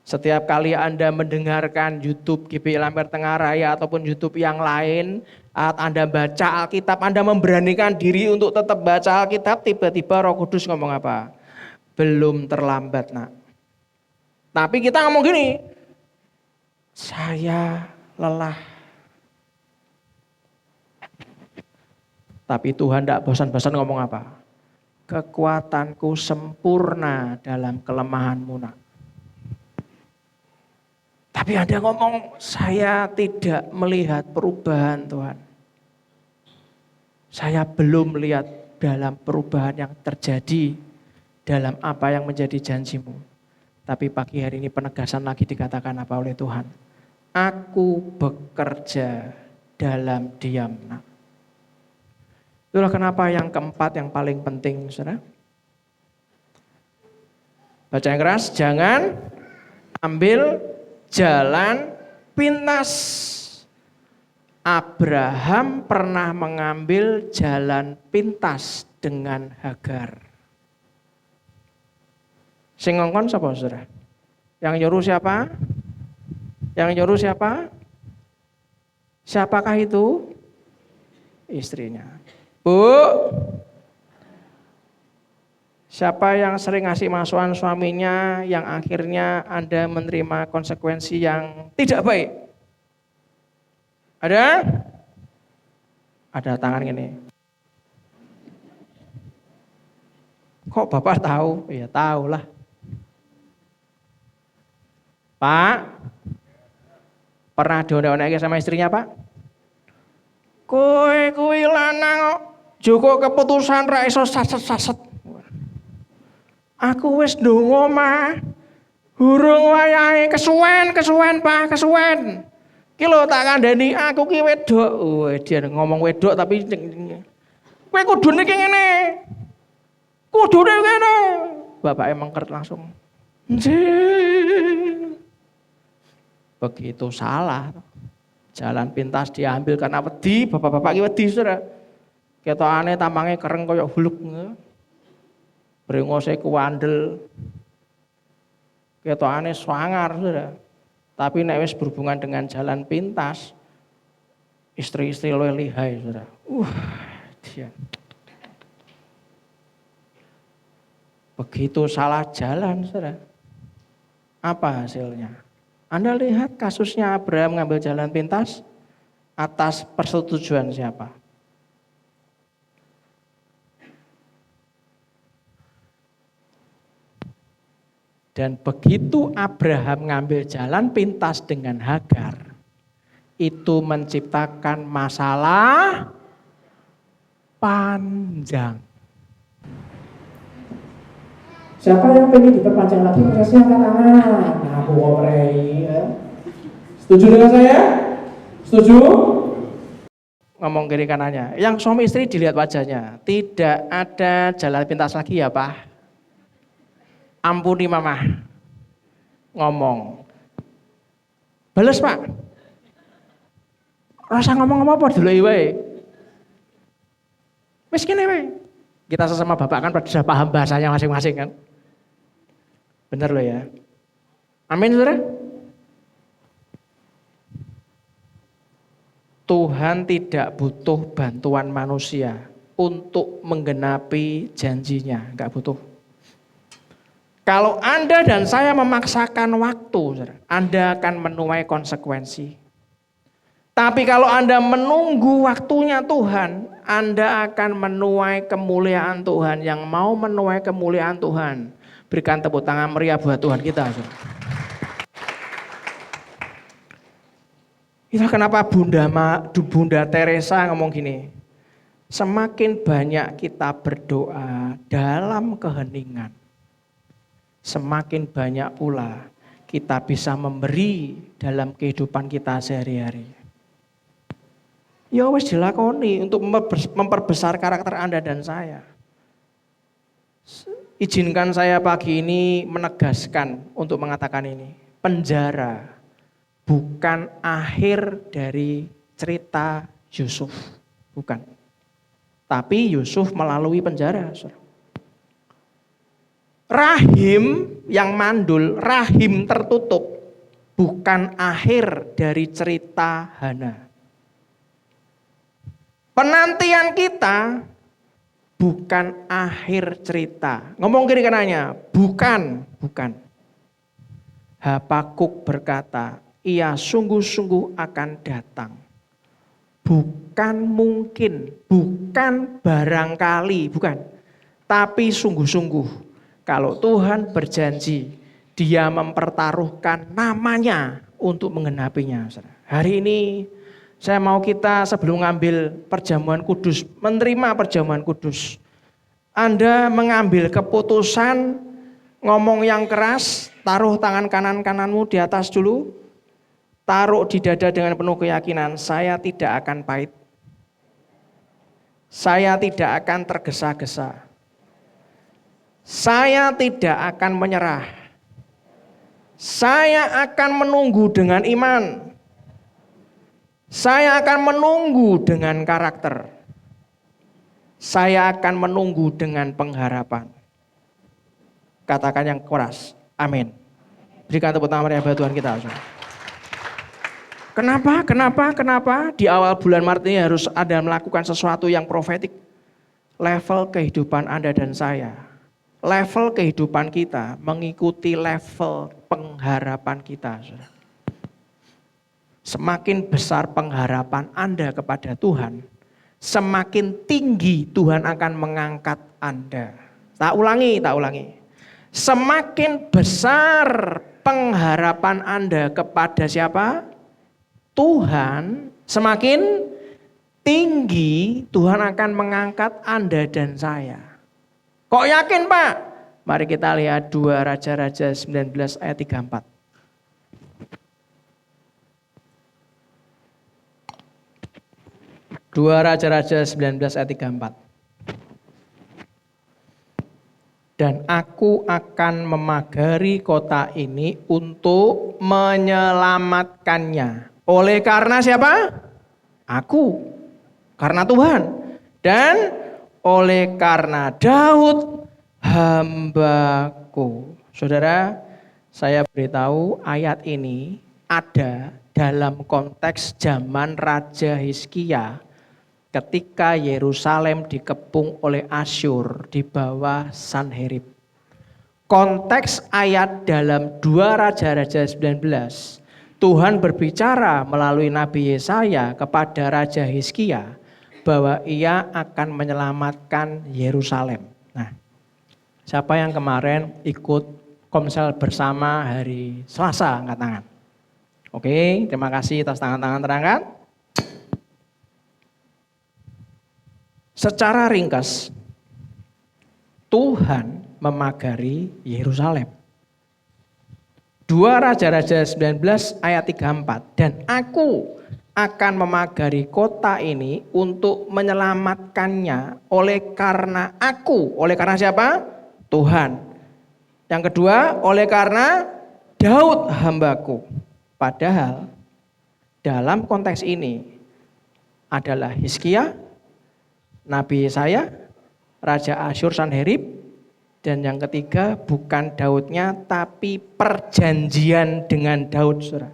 setiap kali Anda mendengarkan YouTube GBI Lampir Tengah Raya ataupun YouTube yang lain, saat Anda baca Alkitab, Anda memberanikan diri untuk tetap baca Alkitab, tiba-tiba Roh Kudus ngomong apa? Belum terlambat, nak. Tapi kita ngomong gini, saya lelah. Tapi Tuhan tidak bosan-bosan ngomong apa? Kekuatanku sempurna dalam kelemahanmu, nak. Tapi Anda ngomong, saya tidak melihat perubahan Tuhan. Saya belum melihat dalam perubahan yang terjadi dalam apa yang menjadi janjimu. Tapi pagi hari ini penegasan lagi dikatakan apa oleh Tuhan? Aku bekerja dalam diam. Nah, itulah kenapa yang keempat yang paling penting, saudara. Baca yang keras, jangan ambil jalan pintas. Abraham pernah mengambil jalan pintas dengan Hagar. Sing ngongkon siapa, saudara? Yang nyuruh siapa? Yang nyuruh siapa? Siapakah itu? Istrinya. Bu, siapa yang sering ngasih masukan suaminya yang akhirnya Anda menerima konsekuensi yang tidak baik? Ada? Ada tangan gini. Kok Bapak tahu? Ya tahu lah. Pak, pernah diondek-ondek sama istrinya, Pak? Kowe lanang Joko keputusan ra iso saset-saset. Aku wis ndonga mah. Hurung wayahe kesuwen Pak, kesuwen. Ki lho tak kandhani aku ki wedok. Dia ngomong wedok tapi kowe kudune ki ngene. Kudune ngene. Bapake mengkert langsung. Begitu salah. Jalan pintas diambil karena wedi, bapak-bapak ki wedi, Saudara. Ketokane tampange kereng kaya huluk. Brengose kuandel. Ketokane swanger, Saudara. Tapi nek wis berhubungan dengan jalan pintas, istri-istri luwih lihai, Saudara. Dia. Begitu salah jalan, Saudara. Apa hasilnya? Anda lihat kasusnya Abraham mengambil jalan pintas atas persetujuan siapa? Dan begitu Abraham ngambil jalan pintas dengan Hagar, itu menciptakan masalah panjang. Siapa yang pengen diperpanjang lagi prosesnya angkat tangan. Nah, aku ngobrol ya. Setuju dengan saya? Setuju? Ngomong kiri kanannya. Yang suami istri dilihat wajahnya. Tidak ada jalan pintas lagi ya Pak. Ampuni mama. Ngomong. Bales Pak. Rasa ngomong apa dulu wae. Wis kene wae. Kita sesama bapak kan sudah paham bahasanya masing-masing kan. Bener loh ya. Amin saudara. Tuhan tidak butuh bantuan manusia untuk menggenapi janjinya, enggak butuh. Kalau Anda dan saya memaksakan waktu, saudara, Anda akan menuai konsekuensi. Tapi kalau Anda menunggu waktunya Tuhan, Anda akan menuai kemuliaan Tuhan. Yang mau menuai kemuliaan Tuhan, berikan tepuk tangan meriah buat Tuhan kita. Saudara. Itu kenapa Bunda Teresa ngomong gini, semakin banyak kita berdoa dalam keheningan, semakin banyak pula kita bisa memberi dalam kehidupan kita sehari-hari. Ya wis dilakoni untuk memperbesar karakter Anda dan saya. Izinkan saya pagi ini menegaskan untuk mengatakan ini. Penjara bukan akhir dari cerita Yusuf. Bukan. Tapi Yusuf melalui penjara. Rahim yang mandul, rahim tertutup, bukan akhir dari cerita Hana. Penantian kita bukan akhir cerita. Ngomong kiri kanannya, bukan. Habakuk berkata, ia sungguh-sungguh akan datang. Bukan mungkin, bukan barangkali, bukan. Tapi sungguh-sungguh. Kalau Tuhan berjanji, Dia mempertaruhkan namanya untuk menggenapinya. Hari ini saya mau kita sebelum mengambil perjamuan kudus, menerima perjamuan kudus. Anda mengambil keputusan, ngomong yang keras, taruh tangan kananmu di atas dulu. Taruh di dada dengan penuh keyakinan, saya tidak akan pahit. Saya tidak akan tergesa-gesa. Saya tidak akan menyerah. Saya akan menunggu dengan iman. Saya akan menunggu dengan karakter. Saya akan menunggu dengan pengharapan. Katakan yang keras, amin. Berikan tepuk tangan meriah buat Tuhan kita. Kenapa? Di awal bulan Maret ini harus Anda melakukan sesuatu yang profetik. Level kehidupan Anda dan saya. Level kehidupan kita mengikuti level pengharapan kita. Semakin besar pengharapan Anda kepada Tuhan, semakin tinggi Tuhan akan mengangkat Anda. Tak ulangi. Semakin besar pengharapan Anda kepada siapa? Tuhan, semakin tinggi Tuhan akan mengangkat Anda dan saya. Kok yakin Pak? Mari kita lihat 2 Raja-Raja 19 ayat 34. 2 Raja-Raja 19 ayat 34. Dan aku akan memagari kota ini untuk menyelamatkannya. Oleh karena siapa? Aku. Karena Tuhan. Dan oleh karena Daud hambaku. Saudara, saya beritahu ayat ini ada dalam konteks zaman Raja Hizkia ketika Yerusalem dikepung oleh Asyur di bawah Sanherib. Konteks ayat dalam 2 Raja-Raja 19, Tuhan berbicara melalui Nabi Yesaya kepada Raja Hizkia bahwa ia akan menyelamatkan Yerusalem. Nah, siapa yang kemarin ikut Komsel bersama hari Selasa, angkat tangan. Oke, terima kasih atas tangan-tangan terangkat. Secara ringkas, Tuhan memagari Yerusalem. 2 Raja-Raja 19 ayat 34. Dan aku akan memagari kota ini untuk menyelamatkannya oleh karena aku. Oleh karena siapa? Tuhan. Yang kedua, oleh karena Daud hambaku. Padahal dalam konteks ini adalah Hizkia, Nabi Yesaya, Raja Asyur Sanherib, dan yang ketiga bukan Daudnya tapi perjanjian dengan Daud. Saudara.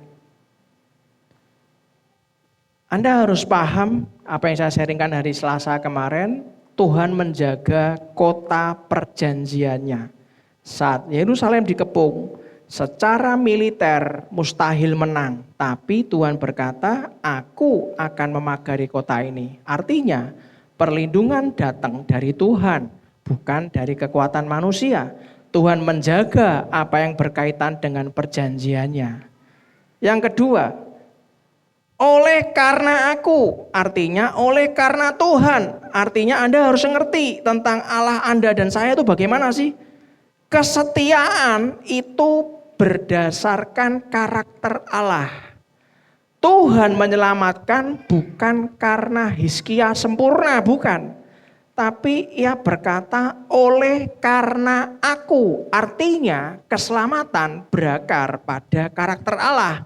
Anda harus paham apa yang saya sharingkan hari Selasa kemarin, Tuhan menjaga kota perjanjiannya. Saat Yerusalem dikepung, secara militer mustahil menang. Tapi Tuhan berkata, aku akan memagari kota ini. Artinya, perlindungan datang dari Tuhan, bukan dari kekuatan manusia. Tuhan menjaga apa yang berkaitan dengan perjanjiannya. Yang kedua, oleh karena aku, artinya oleh karena Tuhan. Artinya Anda harus mengerti tentang Allah Anda dan saya itu bagaimana sih? Kesetiaan itu berdasarkan karakter Allah. Tuhan menyelamatkan bukan karena Hizkia sempurna, bukan. Tapi ia berkata oleh karena aku. Artinya keselamatan berakar pada karakter Allah.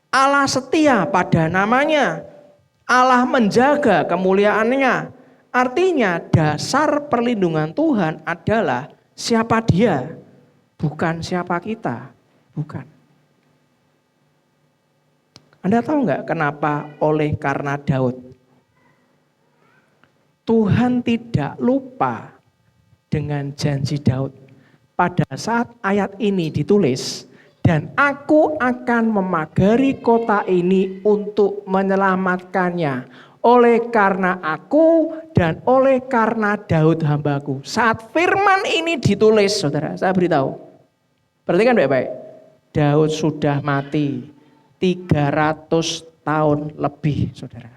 Allah setia pada namanya. Allah menjaga kemuliaannya. Artinya dasar perlindungan Tuhan adalah siapa dia, bukan siapa kita, bukan. Anda tahu nggak kenapa oleh karena Daud? Tuhan tidak lupa dengan janji Daud. Pada saat ayat ini ditulis, dan aku akan memagari kota ini untuk menyelamatkannya. Oleh karena aku dan oleh karena Daud hambaku. Saat firman ini ditulis, saudara, saya beritahu. Perhatikan baik-baik. Daud sudah mati 300 tahun lebih, saudara.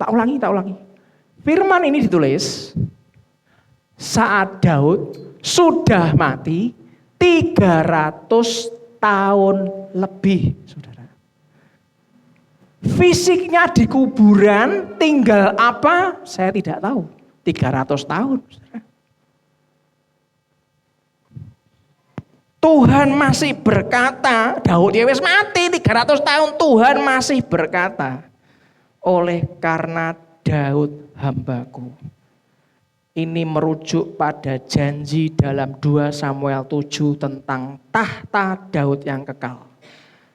Tak ulangi. Firman ini ditulis saat Daud sudah mati 300 tahun lebih, saudara. Fisiknya di kuburan, tinggal apa? Saya tidak tahu. 300 tahun. Tuhan masih berkata, Daud ya wis mati 300 tahun, Tuhan masih berkata, oleh karena Daud hambaku. Ini merujuk pada janji dalam 2 Samuel 7 tentang tahta Daud yang kekal.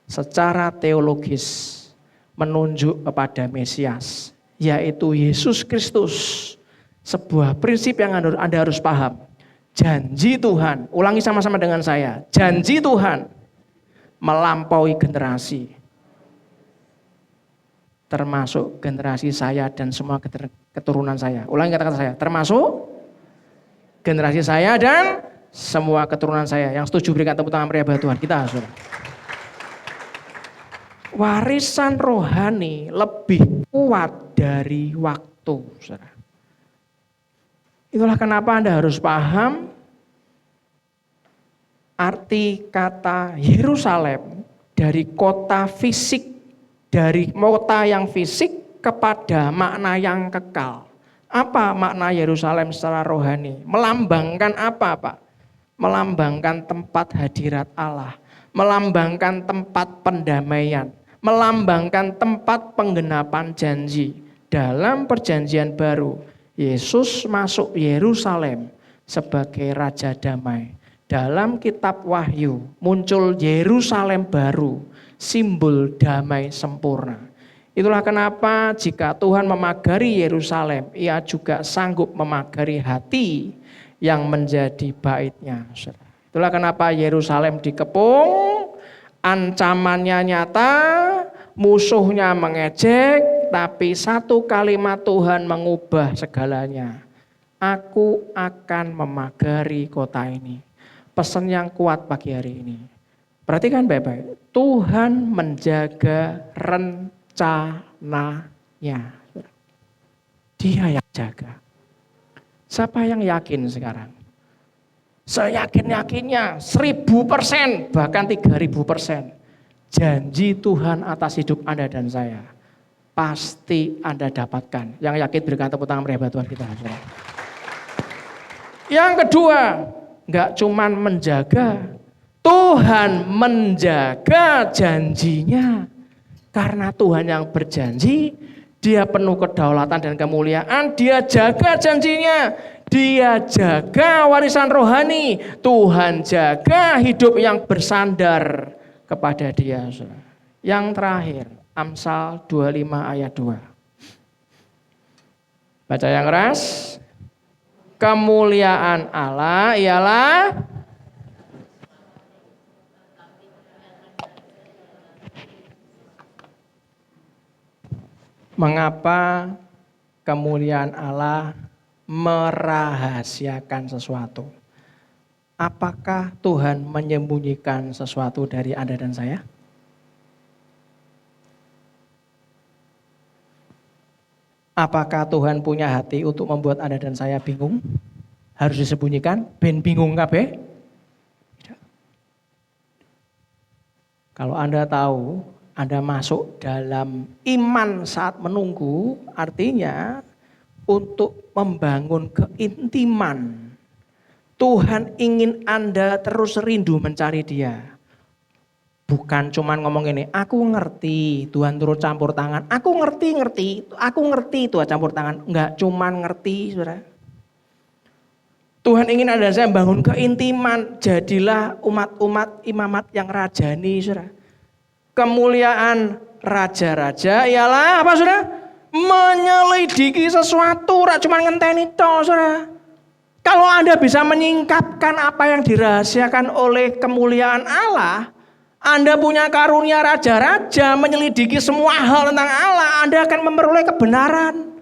Secara teologis, menunjuk kepada Mesias, yaitu Yesus Kristus. Sebuah prinsip yang Anda harus paham. Janji Tuhan, ulangi sama-sama dengan saya. Janji Tuhan melampaui generasi. Termasuk generasi saya dan semua keturunan saya. Ulangi kata-kata saya. Termasuk generasi saya dan semua keturunan saya. Yang setuju berikan tepuk tangan meriah bagi Tuhan. Kita saudara. Warisan rohani lebih kuat dari waktu, saudara. Itulah kenapa Anda harus paham arti kata Yerusalem dari kota fisik, dari kota yang fisik kepada makna yang kekal. Apa makna Yerusalem secara rohani? Melambangkan apa, Pak? Melambangkan tempat hadirat Allah, melambangkan tempat pendamaian, melambangkan tempat penggenapan janji. Dalam perjanjian baru, Yesus masuk Yerusalem sebagai Raja Damai. Dalam kitab Wahyu muncul Yerusalem baru, simbol damai sempurna. Itulah kenapa jika Tuhan memagari Yerusalem, ia juga sanggup memagari hati yang menjadi baitnya. Itulah kenapa Yerusalem dikepung, ancamannya nyata, musuhnya mengejek, tapi satu kalimat Tuhan mengubah segalanya. Aku akan memagari kota ini. pesan yang kuat pagi hari ini. Perhatikan baik-baik. Tuhan menjaga rencananya. Dia yang jaga. Siapa yang yakin sekarang? Seyakin-yakinnya 1000%, bahkan 3000%. Janji Tuhan atas hidup Anda dan saya pasti Anda dapatkan. Yang yakin berikan tepuk tangan meriah Tuhan kita. Yang kedua, enggak cuman menjaga, Tuhan menjaga janjinya. Karena Tuhan yang berjanji, Dia penuh kedaulatan dan kemuliaan, Dia jaga janjinya, Dia jaga warisan rohani, Tuhan jaga hidup yang bersandar kepada Dia. Yang terakhir, Amsal 25 ayat 2. Baca yang keras. Kemuliaan Allah ialah mengapa kemuliaan Allah merahasiakan sesuatu? Apakah Tuhan menyembunyikan sesuatu dari Anda dan saya? Apakah Tuhan punya hati untuk membuat Anda dan saya bingung? Harus disembunyikan? Ben bingung kabeh? Tidak. Kalau Anda tahu, Anda masuk dalam iman saat menunggu, artinya untuk membangun keintiman. Tuhan ingin Anda terus rindu mencari Dia. Bukan cuman ngomong ini, aku ngerti Tuhan turut campur tangan. Aku ngerti, aku ngerti Tuhan campur tangan. Enggak cuman ngerti, saudara. Tuhan ingin Anda saya bangun keintiman. Jadilah umat-umat imamat yang rajani, saudara. Kemuliaan raja-raja ialah apa, saudara? Menyelidiki sesuatu, rak cuman ngenteni toh, saudara. Kalau Anda bisa menyingkapkan apa yang dirahasiakan oleh kemuliaan Allah, Anda punya karunia raja-raja, menyelidiki semua hal tentang Allah, Anda akan memperoleh kebenaran.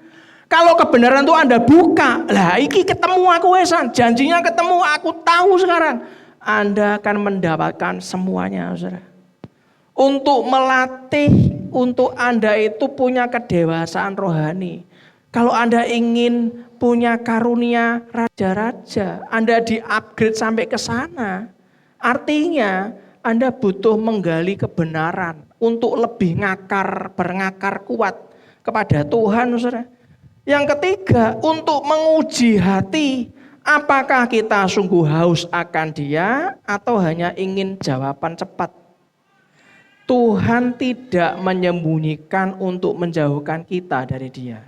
Kalau kebenaran itu Anda buka, lah iki ketemu aku wesan, janjinya ketemu, aku tahu sekarang. Anda akan mendapatkan semuanya, saudara. Untuk melatih, untuk Anda itu punya kedewasaan rohani. Kalau Anda ingin punya karunia raja-raja, Anda di-upgrade sampai ke sana. Artinya Anda butuh menggali kebenaran untuk lebih bernakar kuat kepada Tuhan, saudara. Yang ketiga, untuk menguji hati, apakah kita sungguh haus akan Dia atau hanya ingin jawaban cepat. Tuhan tidak menyembunyikan untuk menjauhkan kita dari Dia,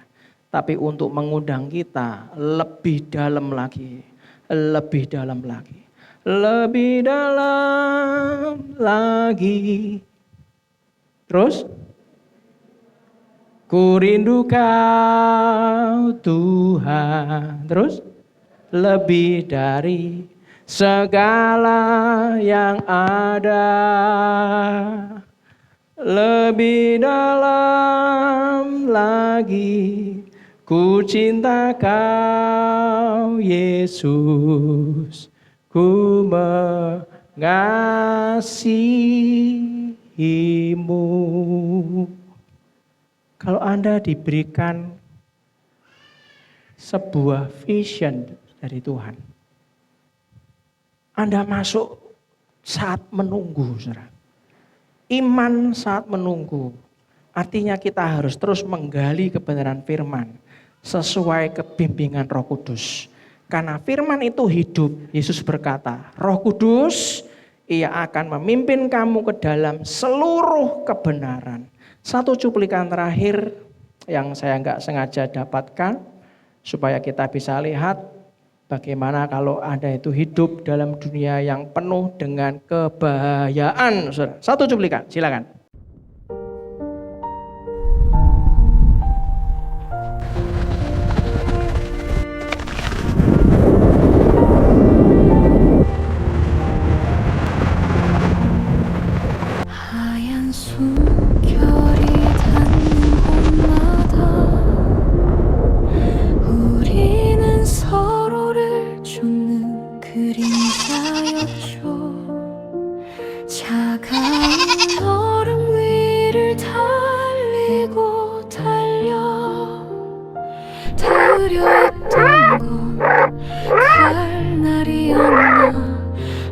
tapi untuk mengundang kita lebih dalam lagi, lebih dalam lagi. Lebih dalam lagi. Terus? Ku rindu Kau Tuhan. Terus? Lebih dari segala yang ada. Lebih dalam lagi. Ku cinta Kau Yesus. Ku mengasihimu. Kalau Anda diberikan sebuah vision dari Tuhan, Anda masuk saat menunggu, saudara. Iman saat menunggu, artinya kita harus terus menggali kebenaran firman sesuai kebimbingan Roh Kudus. Karena firman itu hidup. Yesus berkata, Roh Kudus, Ia akan memimpin kamu ke dalam seluruh kebenaran. Satu cuplikan terakhir yang saya nggak sengaja dapatkan, supaya kita bisa lihat bagaimana kalau Anda itu hidup dalam dunia yang penuh dengan kebahayaan. Satu cuplikan, silakan. 그리 그림자였죠. 차가운 얼음 위를 달리고 달려 닿으려 했던 건 칼날이었나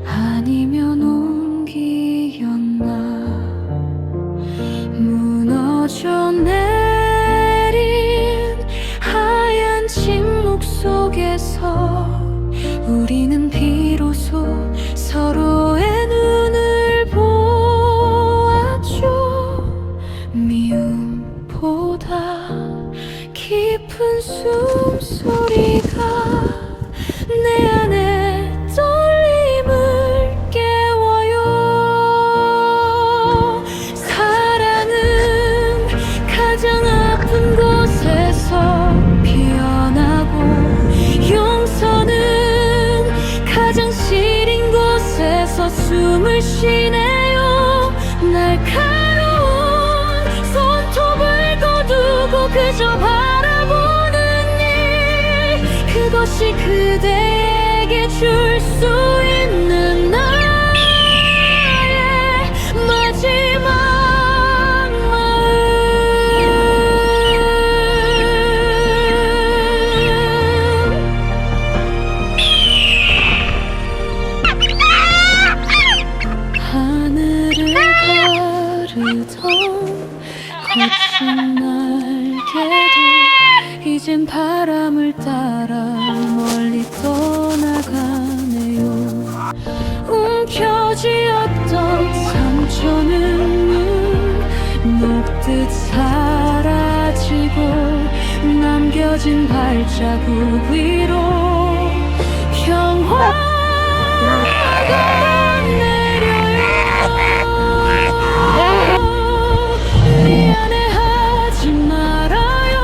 아니면 온기였나. 무너져 내린 하얀 침묵 속에서 우리는 비로소 서로의 눈을 보았죠. 미움보다 깊은 숨소리가 내 안에 떨림을 깨워요. 사랑은 가장 아픈 곳에서 피어나고 용서는 가장 시린 곳에서 숨을 쉬네요. 날카로운 손톱을 거두고 그저 바라보는 일, 그것이 그대에게 줄 수 있는 나의 마지막 하늘을 가르던 거친 날개도 이젠 바람을 따라 멀리 떠나가네요. 움켜쥐었던 상처는 녹듯 사라지고 남겨진 발자국 위로 평화가 내려요. 미안해하지 말아요.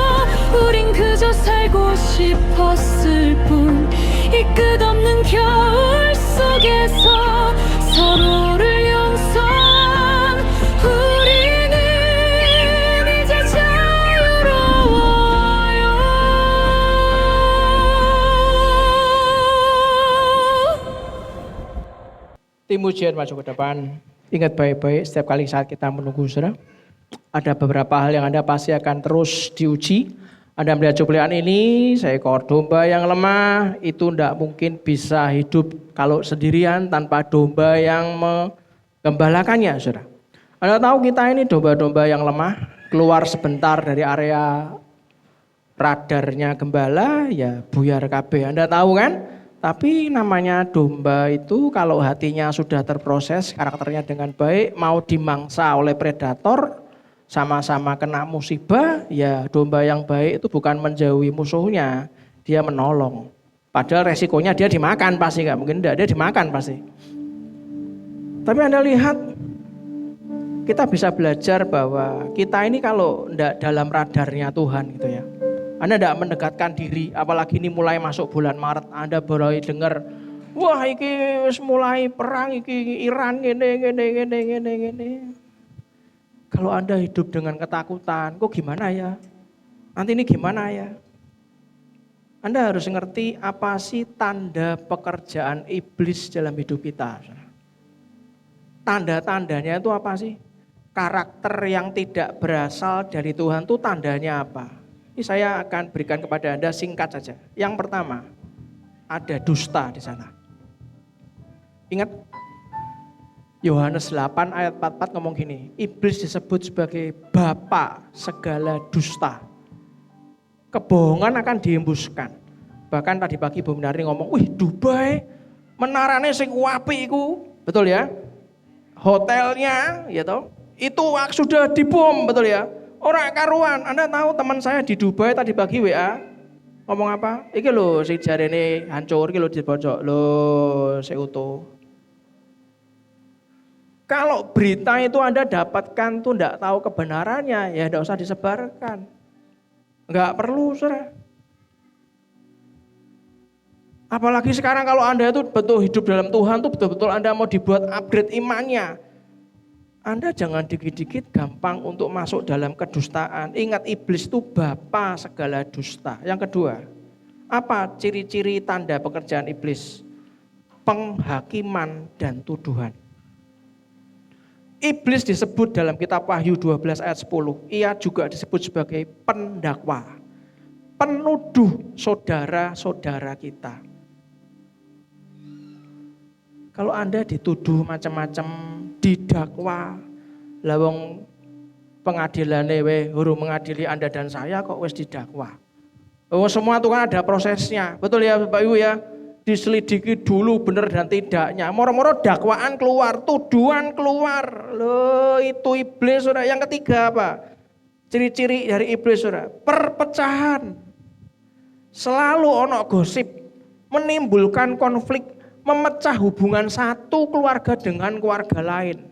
우린 그저 살고 싶었을 뿐. 이 끝없는 겨울 속에서 서로를 용서한 우리는 이제 자유로워요. Tim ujian maju ke depan. Ingat baik-baik setiap kali saat kita menunggu saudara. Ada beberapa hal yang Anda pasti akan terus diuji. Anda melihat cuplikan ini, seekor domba yang lemah itu tidak mungkin bisa hidup kalau sendirian tanpa domba yang menggembalakannya, saudara. Anda tahu kita ini domba-domba yang lemah, keluar sebentar dari area radarnya gembala, ya buyar KB. Anda tahu kan? Tapi namanya domba itu kalau hatinya sudah terproses, karakternya dengan baik, mau dimangsa oleh predator, sama-sama kena musibah, ya domba yang baik itu bukan menjauhi musuhnya, dia menolong. Padahal resikonya dia dimakan pasti, nggak mungkin enggak, dia dimakan pasti. Tapi Anda lihat, kita bisa belajar bahwa kita ini kalau enggak dalam radarnya Tuhan gitu ya. Anda tidak mendekatkan diri, apalagi ini mulai masuk bulan Maret, Anda baru dengar, wah iki mulai perang iki Iran gini. Kalau Anda hidup dengan ketakutan, kok gimana ya? Nanti ini gimana ya? Anda harus ngerti apa sih tanda pekerjaan iblis dalam hidup kita. Tanda-tandanya itu apa sih? Karakter yang tidak berasal dari Tuhan itu tandanya apa? Ini saya akan berikan kepada Anda singkat saja. Yang pertama, ada dusta di sana. Ingat, Yohanes 8 ayat 44 ngomong gini, iblis disebut sebagai bapa segala dusta. Kebohongan akan dihembuskan. Bahkan tadi pagi Bu Minari ngomong, wih Dubai, menarane sing apik iku, betul ya? Hotelnya, ya toh, itu sudah dibom, betul ya? Orang karuan, Anda tahu teman saya di Dubai tadi pagi WA ngomong apa? Iki lho si jarene hancur, iki lho dibocok, lho seutuh. Kalau berita itu Anda dapatkan tuh enggak tahu kebenarannya, ya enggak usah disebarkan. Enggak perlu, saudara. Apalagi sekarang kalau Anda itu betul hidup dalam Tuhan tuh betul-betul Anda mau dibuat upgrade imannya. Anda jangan dikit-dikit gampang untuk masuk dalam kedustaan. Ingat iblis itu bapa segala dusta. Yang kedua, apa ciri-ciri tanda pekerjaan iblis? penghakiman dan tuduhan. Iblis disebut dalam kitab Wahyu 12 ayat 10. Ia juga disebut sebagai pendakwa. Penuduh saudara-saudara kita. Kalau Anda dituduh macam-macam, didakwa, lawang pengadilannya hurung mengadili Anda dan saya kok wis didakwa. Oh, semua itu kan ada prosesnya. Betul ya Bapak Ibu ya? Diselidiki dulu benar dan tidaknya. Moro-moro dakwaan keluar, tuduhan keluar. Loh, itu iblis Saudara. Yang ketiga apa? Ciri-ciri dari iblis Saudara. Perpecahan. Selalu ono gosip, menimbulkan konflik, memecah hubungan satu keluarga dengan keluarga lain.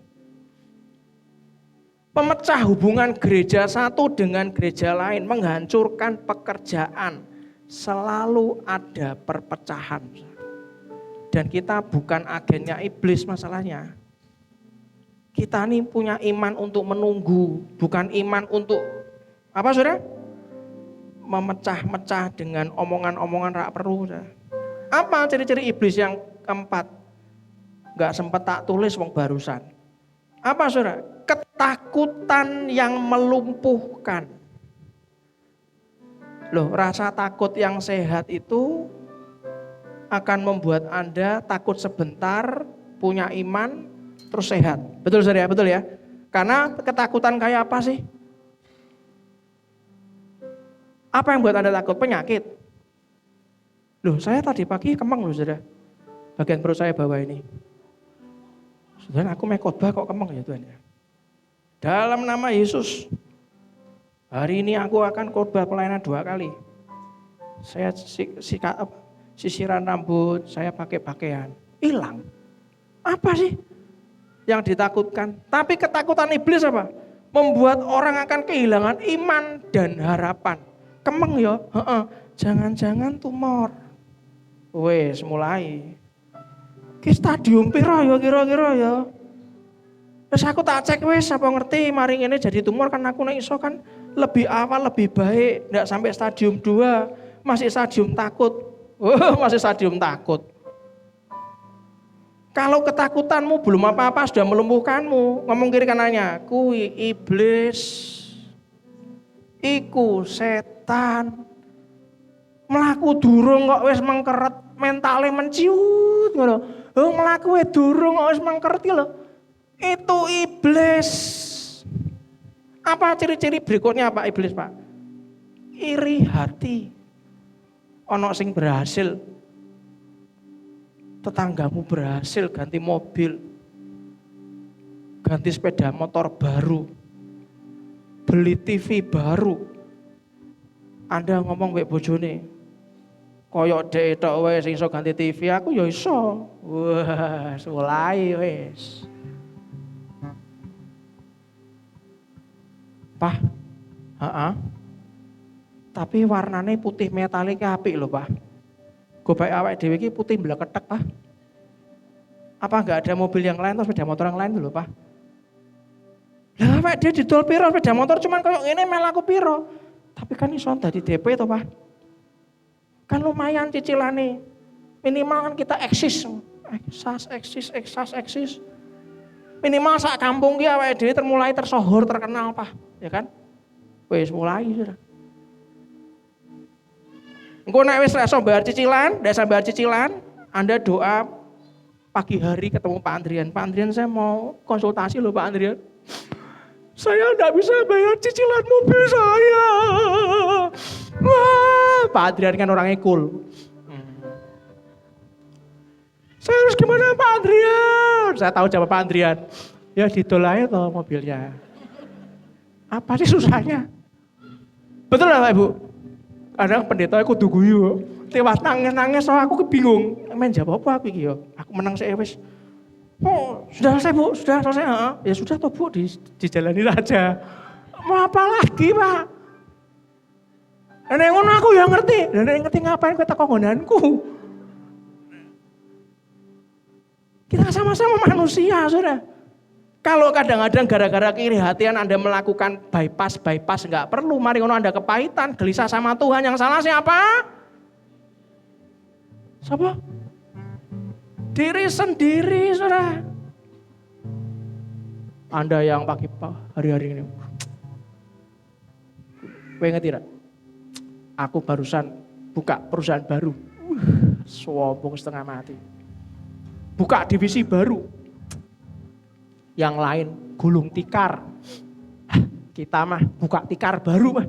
Memecah hubungan gereja satu dengan gereja lain, menghancurkan pekerjaan. Selalu ada perpecahan. Dan kita bukan agennya iblis masalahnya. Kita ini punya iman untuk menunggu, bukan iman untuk apa Saudara? Memecah-mecah dengan omongan-omongan rak perlu. Saudara. Apa ciri-ciri iblis yang keempat? Enggak sempat tak tulis wong barusan. Apa Saudara? Ketakutan yang melumpuhkan. Loh, rasa takut yang sehat itu akan membuat Anda takut sebentar, punya iman, terus sehat. Betul Saudara, betul ya? Karena ketakutan kayak apa sih? Apa yang buat Anda takut? Penyakit. Loh, saya tadi pagi kemeng loh Saudara. Bagian perut saya bawah ini. Saudara, aku mau khotbah kok kemeng ya Tuhan ya. Dalam nama Yesus. Hari ini aku akan khotbah pelayanan 2 kali. Saya sisiran rambut, saya pakai pakaian. Hilang. Apa sih yang ditakutkan? Tapi ketakutan iblis apa? Membuat orang akan kehilangan iman dan harapan. Kemeng ya? Jangan-jangan tumor. Wes mulai. Ki stadium piro ya kira-kira ya? Terus aku tak cek wes apa ngerti mari ini jadi tumor kan aku nek iso kan lebih awal lebih baik, enggak sampai stadium 2, masih stadium takut. Masih stadium takut. Kalau ketakutanmu belum apa-apa sudah melumpuhkanmu, ngomong kiri kanannya, kui iblis, iku setan, melaku durung kok wis mengkeret, mentalnya menciut, melaku durung kok wis mengkeret lho. Itu iblis. Apa ciri-ciri berikutnya Pak iblis Pak? Iri hati. Ono sing berhasil. Tetanggamu berhasil ganti mobil. Ganti sepeda motor baru. Beli TV baru. Anda ngomong mbek bojone. Koyok dhek tok wae sing iso ganti TV, aku ya iso. Wah, mulai wis. Pak, tapi warnanya putih metalik apik loh Pak. Gobek awak dhewe iki putih mbleketek Pak. Apa enggak ada mobil yang lain atau sepeda motor yang lain dulu Pak? Lah awak dia didol piro sepeda motor cuman koyo ngene melaku piro. Tapi kan iso dadi DP to Pak. Kan lumayan cicilane. Minimal kan kita eksis. Eksis. Minimal sak kampung ki awake dhewe mulai tersohor terkenal Pak, ya kan? Wis mulai sudah. Engko nek wis iso bayar cicilan, ndak iso bayar cicilan, Anda doa pagi hari ketemu Pak Andrian. Pak Andrian saya mau konsultasi loh Pak Andrian. Saya enggak bisa bayar cicilan mobil saya. Wah, Pak Andrian kan orangnya cool. Saya harus gimana Pak Andrian? Saya tahu jawab Pak Andrian. Ya didol aja toh mobilnya. Apa sih susahnya? Betul lah Pak Ibu? Kadang pendeta aku kudu guyu. Tewat nangis-nangis so aku bingung. Men jawab apa aku iki ya? Aku menang saya wis. Oh, sudah selesai Bu, sudah selesai. Ya sudah toh Bu, dijalani aja. Mau apa lagi Pak? Nek ngono aku ya ngerti. Nek ngerti ngapain kowe teko nggonanku? Kita sama-sama manusia, Saudara. Kalau kadang-kadang gara-gara keiri hatian Anda melakukan bypass enggak perlu. Mari ngono Anda kepahitan, gelisah sama Tuhan, yang salah siapa? Siapa? diri sendiri, saudara. Anda yang pagi hari-hari ini, ingat tidak? Aku barusan buka perusahaan baru, sombong setengah mati. Buka divisi baru, yang lain gulung tikar. Kita mah buka tikar baru mah.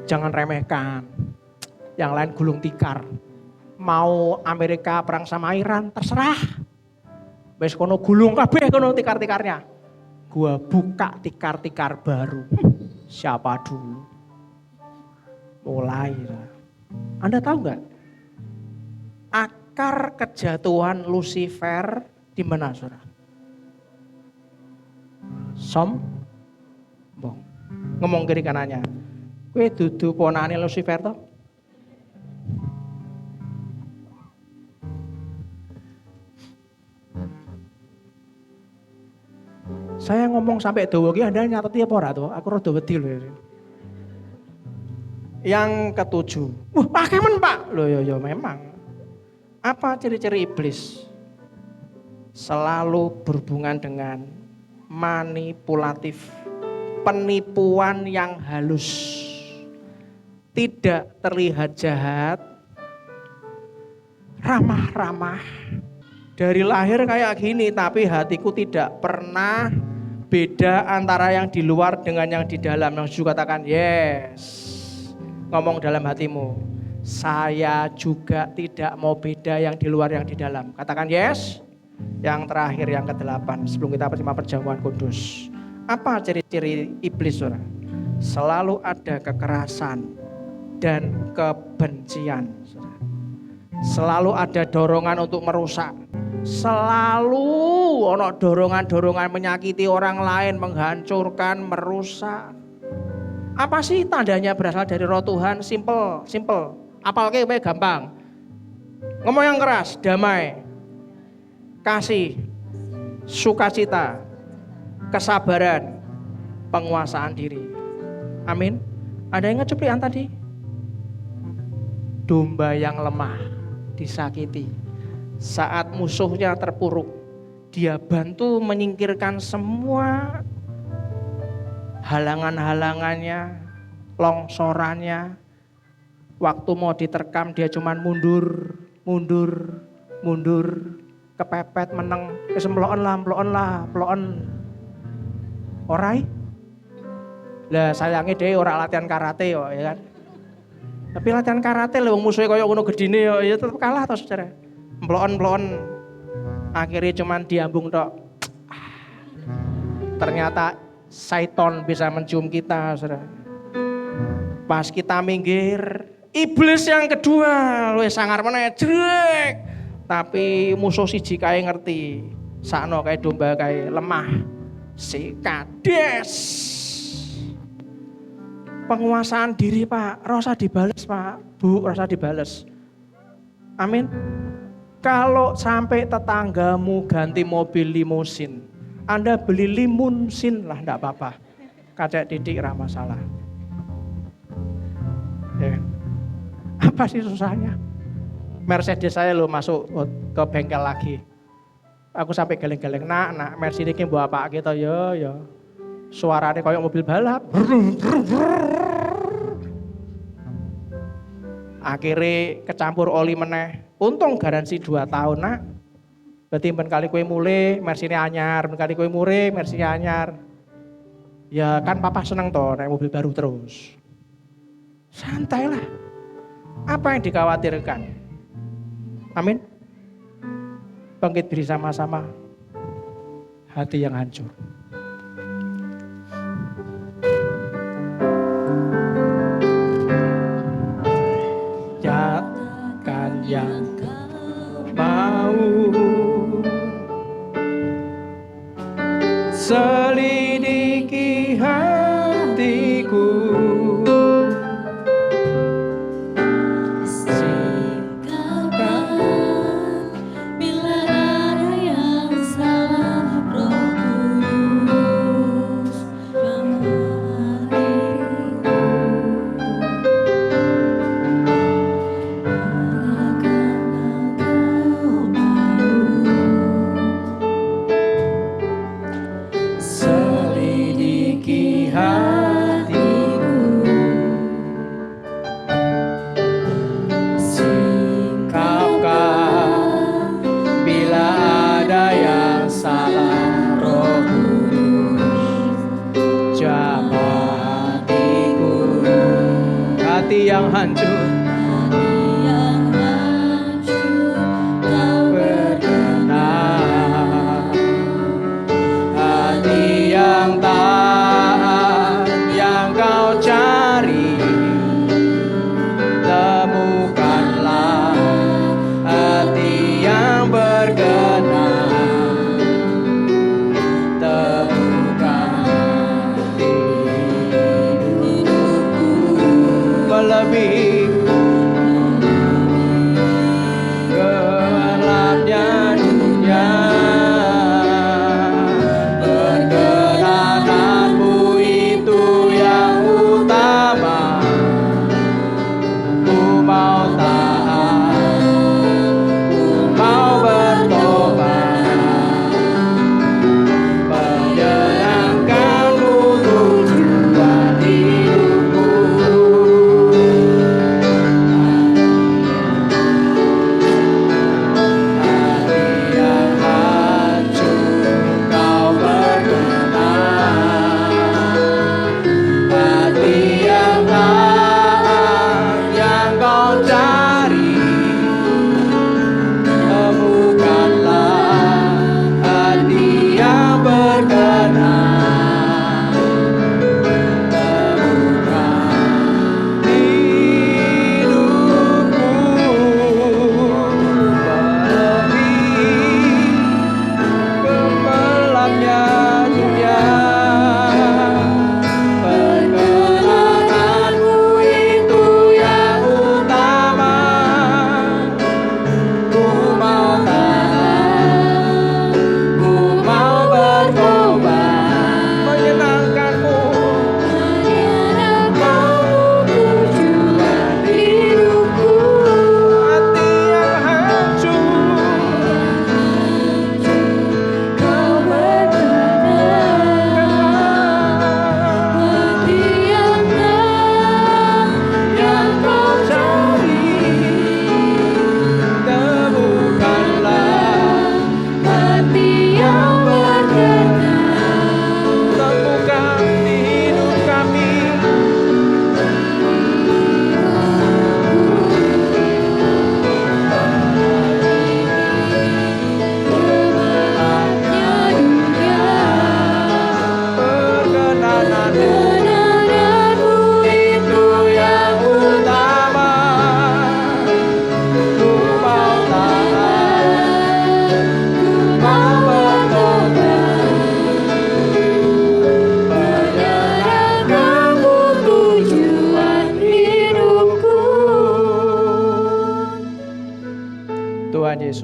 Jangan remehkan. Yang lain gulung tikar. Mau Amerika perang sama Iran, terserah. Wes kono gulung kabeh kono tikar-tikarnya. Gua buka tikar-tikar baru. Siapa dulu? Mulai. Anda tahu nggak? Akar kejatuhan Lucifer di mana, saudara? Sombong. Ngomong kiri kanannya. Kowe dudu ponakane Lucifer toh? Saya ngomong sampai dawa iki Anda nyateti apa ora to? Aku rada wedi lho. Yang ketujuh. Wah, pakai men, Pak. Loh ya memang. Apa ciri-ciri iblis? Selalu berhubungan dengan manipulatif, penipuan yang halus. Tidak terlihat jahat, ramah-ramah. Dari lahir kayak gini, tapi hatiku tidak pernah beda antara yang di luar dengan yang di dalam. Yang juga katakan yes. Ngomong dalam hatimu, saya juga tidak mau beda yang di luar yang di dalam. Katakan yes. Yang terakhir, yang ke-8, sebelum kita terima perjamuan kudus. Apa ciri-ciri iblis, saudara? Selalu ada kekerasan dan kebencian, saudara. Selalu ada dorongan untuk merusak. Selalu ada dorongan-dorongan menyakiti orang lain, menghancurkan, merusak. Apa sih tandanya berasal dari roh Tuhan? Simple. Apalagi gampang. Ngomong yang keras, damai, kasih, sukacita, kesabaran, penguasaan diri. Amin. Ada yang ngecuplian tadi? Domba yang lemah, disakiti. Saat musuhnya terpuruk, dia bantu menyingkirkan semua halangan-halangannya, longsorannya. Waktu mau diterkam dia cuman mundur, kepepet meneng, kesemplon lah. Orai? Lah sayangnya dia ora latihan karate yo, ya kan? Tapi latihan karate lho musuhnya koyo ngono gedine yo, ya tetep kalah toh saudara. Mplon. Akhirnya cuman diambung tok. Ternyata Saiton bisa mencium kita, saudara. Pas kita minggir, iblis yang kedua, luwih sangar meneh, jrek. Tapi musuh siji kae ngerti, sakno kae domba kae lemah, si kades. Penguasaan diri, Pak, rasa dibales, Pak, Bu, rasa dibales. Amin. Kalau sampai tetanggamu ganti mobil limusin, Anda beli limunsin lah, enggak apa-apa. Kacek titik ra masalah. Ya. Apa sih susahnya? Mercedes saya lo masuk ke bengkel lagi. Aku sampai geleng-geleng, nak Mercedes ini bawa apa gitu, yo. Suaranya kayak mobil balap. Akhirnya kecampur oli meneh. Untung garansi 2 tahun, nak. Berarti ben kali kue mulai, Mercy anyar, ben kali kue mulai, Mercy anyar. Ya kan papa seneng toh naik mobil baru terus. Santai lah. Apa yang dikhawatirkan? Amin. Bangkit diri sama-sama. Hati yang hancur. Jatkan yang mau, selidiki hatiku, Sikapkan bila ada yang salah, Roh Kudus ramah diriku.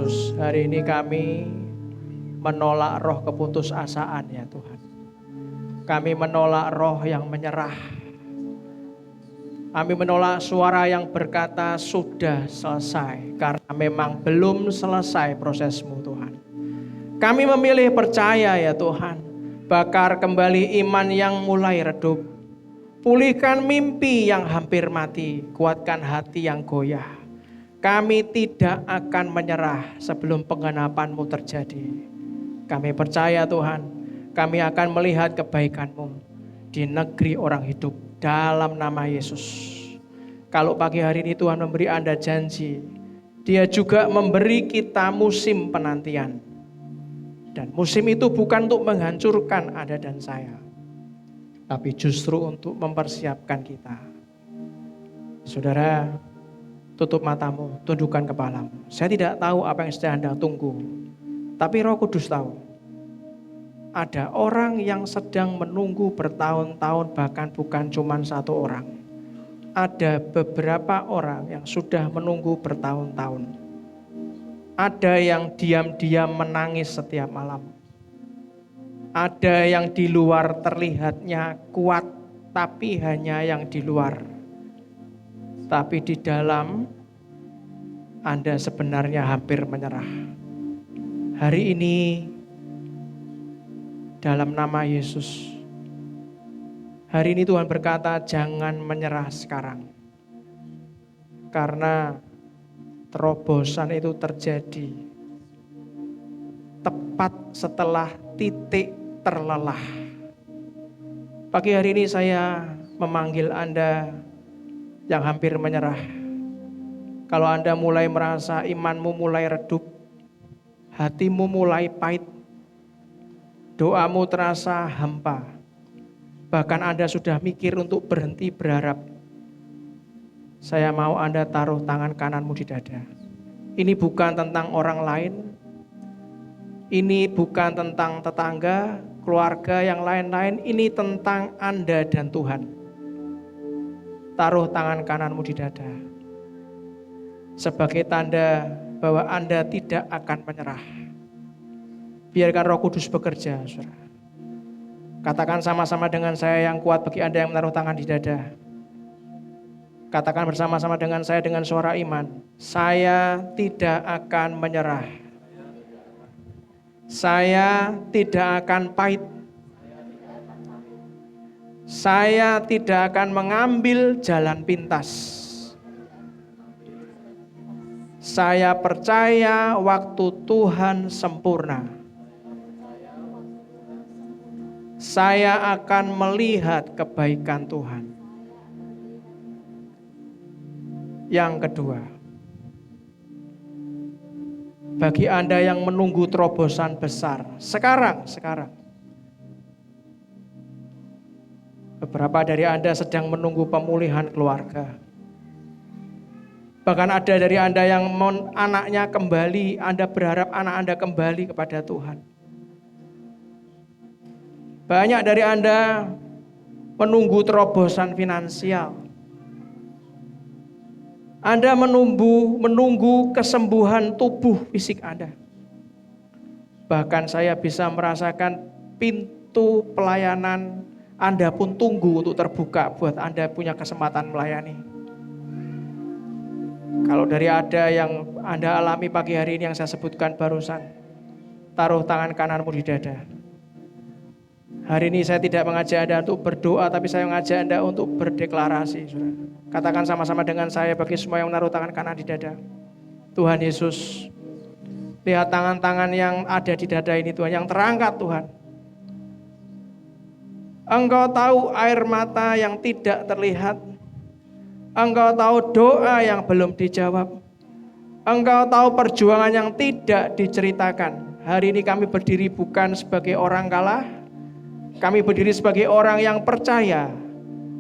Yesus, hari ini kami menolak roh keputusasaan ya Tuhan. Kami menolak roh yang menyerah. Kami menolak suara yang berkata sudah selesai, karena memang belum selesai prosesmu Tuhan. Kami memilih percaya ya Tuhan, bakar kembali iman yang mulai redup. Pulihkan mimpi yang hampir mati, kuatkan hati yang goyah. Kami tidak akan menyerah sebelum penggenapan-Mu terjadi. Kami percaya Tuhan, kami akan melihat kebaikan-Mu di negeri orang hidup dalam nama Yesus. Kalau pagi hari ini Tuhan memberi Anda janji, Dia juga memberi kita musim penantian. Dan musim itu bukan untuk menghancurkan Anda dan saya, tapi justru untuk mempersiapkan kita. Saudara, tutup matamu, tundukkan kepalamu. Saya tidak tahu apa yang sedang Anda tunggu, tapi Roh Kudus tahu. Ada orang yang sedang menunggu bertahun-tahun, bahkan bukan cuma satu orang. Ada beberapa orang yang sudah menunggu bertahun-tahun. Ada yang diam-diam menangis setiap malam. Ada yang di luar terlihatnya kuat, tapi hanya yang di luar. Tapi di dalam Anda sebenarnya hampir menyerah. Hari ini dalam nama Yesus, hari ini Tuhan berkata jangan menyerah sekarang. Karena terobosan itu terjadi tepat setelah titik terlelah. Pagi hari ini saya memanggil Anda yang hampir menyerah. Kalau Anda mulai merasa imanmu mulai redup, hatimu mulai pahit, doamu terasa hampa, bahkan Anda sudah mikir untuk berhenti berharap, saya mau Anda taruh tangan kananmu di dada. Ini bukan tentang orang lain, ini bukan tentang tetangga, keluarga yang lain-lain, ini tentang Anda dan Tuhan. Taruh tangan kananmu di dada sebagai tanda bahwa Anda tidak akan menyerah. Biarkan Roh Kudus bekerja, saudara. Katakan sama-sama dengan saya yang kuat bagi Anda yang menaruh tangan di dada. Katakan bersama-sama dengan saya dengan suara iman. Saya tidak akan menyerah. Saya tidak akan pahit. Saya tidak akan mengambil jalan pintas. Saya percaya waktu Tuhan sempurna. Saya akan melihat kebaikan Tuhan. Yang kedua, bagi Anda yang menunggu terobosan besar, sekarang. Beberapa dari Anda sedang menunggu pemulihan keluarga. Bahkan ada dari Anda yang anaknya kembali, Anda berharap anak Anda kembali kepada Tuhan. Banyak dari Anda menunggu terobosan finansial. Anda menunggu kesembuhan tubuh fisik Anda. Bahkan saya bisa merasakan pintu pelayanan Anda pun tunggu untuk terbuka buat Anda punya kesempatan melayani. Kalau dari ada yang Anda alami pagi hari ini yang saya sebutkan barusan, taruh tangan kananmu di dada. Hari ini saya tidak mengajak Anda untuk berdoa, tapi saya mengajak Anda untuk berdeklarasi. Saudara. Katakan sama-sama dengan saya bagi semua yang menaruh tangan kanan di dada. Tuhan Yesus, lihat tangan-tangan yang ada di dada ini Tuhan, yang terangkat Tuhan. Engkau tahu air mata yang tidak terlihat. Engkau tahu doa yang belum dijawab. Engkau tahu perjuangan yang tidak diceritakan. Hari ini kami berdiri bukan sebagai orang kalah. Kami berdiri sebagai orang yang percaya.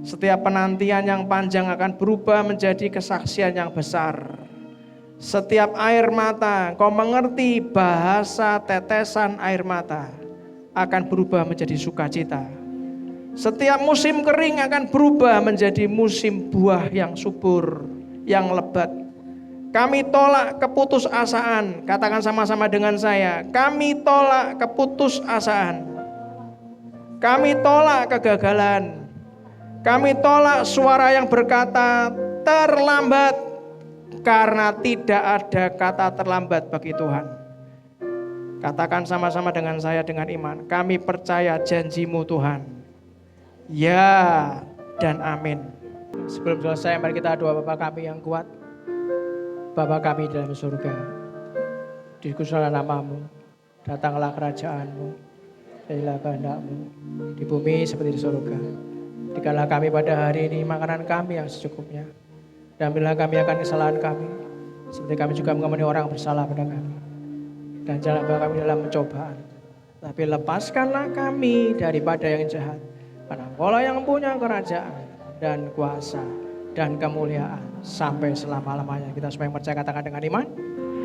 Setiap penantian yang panjang akan berubah menjadi kesaksian yang besar. Setiap air mata, Engkau mengerti bahasa tetesan air mata, akan berubah menjadi sukacita. Setiap musim kering akan berubah menjadi musim buah yang subur, yang lebat. Kami tolak keputusasaan. Katakan sama-sama dengan saya. Kami tolak keputusasaan. Kami tolak kegagalan. Kami tolak suara yang berkata terlambat. Karena tidak ada kata terlambat bagi Tuhan. Katakan sama-sama dengan saya dengan iman. Kami percaya janji-Mu Tuhan. Ya dan amin. Sebelum selesai, mari kita doa Bapa kami yang kuat. Bapa kami dalam surga, dikuduskanlah nama-Mu, datanglah kerajaan-Mu, jadilah kehendak-Mu di bumi seperti di surga. Berikanlah kami pada hari ini makanan kami yang secukupnya. Dan ambillah kami akan kesalahan kami, seperti kami juga mengampuni orang bersalah pada kami. Dan jangan bawa kami dalam pencobaan, tapi lepaskanlah kami daripada yang jahat. Karena Engkaulah yang punya kerajaan dan kuasa dan kemuliaan sampai selama-lamanya. Kita semua yang percaya katakan dengan iman.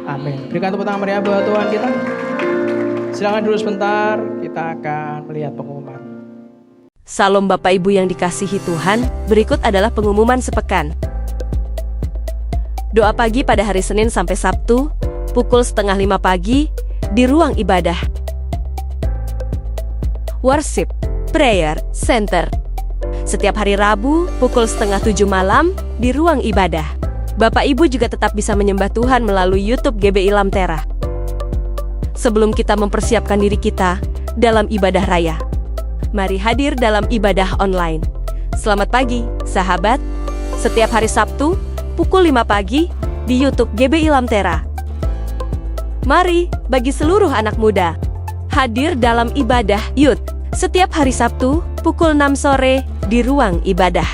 Amin. Berikan tepuk tangan meriah buat Tuhan kita. Silakan dulu sebentar, kita akan melihat pengumuman. Salam Bapak Ibu yang dikasihi Tuhan, berikut adalah pengumuman sepekan. Doa pagi pada hari Senin sampai Sabtu, pukul 4:30 pagi, di ruang ibadah. Worship Prayer Center. Setiap hari Rabu, pukul 6:30 malam, di ruang ibadah. Bapak Ibu juga tetap bisa menyembah Tuhan melalui YouTube GBI Lamtera. Sebelum kita mempersiapkan diri kita dalam ibadah raya, mari hadir dalam ibadah online. Selamat pagi, sahabat. Setiap hari Sabtu, pukul 5 pagi, di YouTube GBI Lamtera. Mari, bagi seluruh anak muda, hadir dalam ibadah Youth. Setiap hari Sabtu, pukul 6 sore, di ruang ibadah.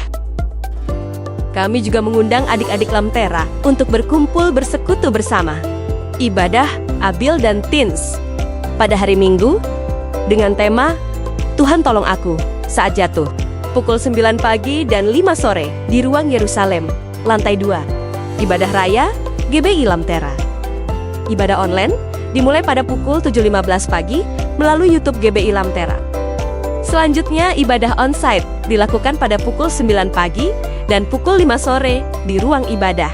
Kami juga mengundang adik-adik Lamtera untuk berkumpul bersekutu bersama. Ibadah Abil dan Teens pada hari Minggu dengan tema Tuhan Tolong Aku Saat Jatuh. Pukul 9 pagi dan 5 sore di ruang Yerusalem, lantai 2. Ibadah Raya GBI Lamtera. Ibadah online dimulai pada pukul 7.15 pagi melalui YouTube GBI Lamtera. Selanjutnya ibadah onsite dilakukan pada pukul 9 pagi dan pukul 5 sore di ruang ibadah.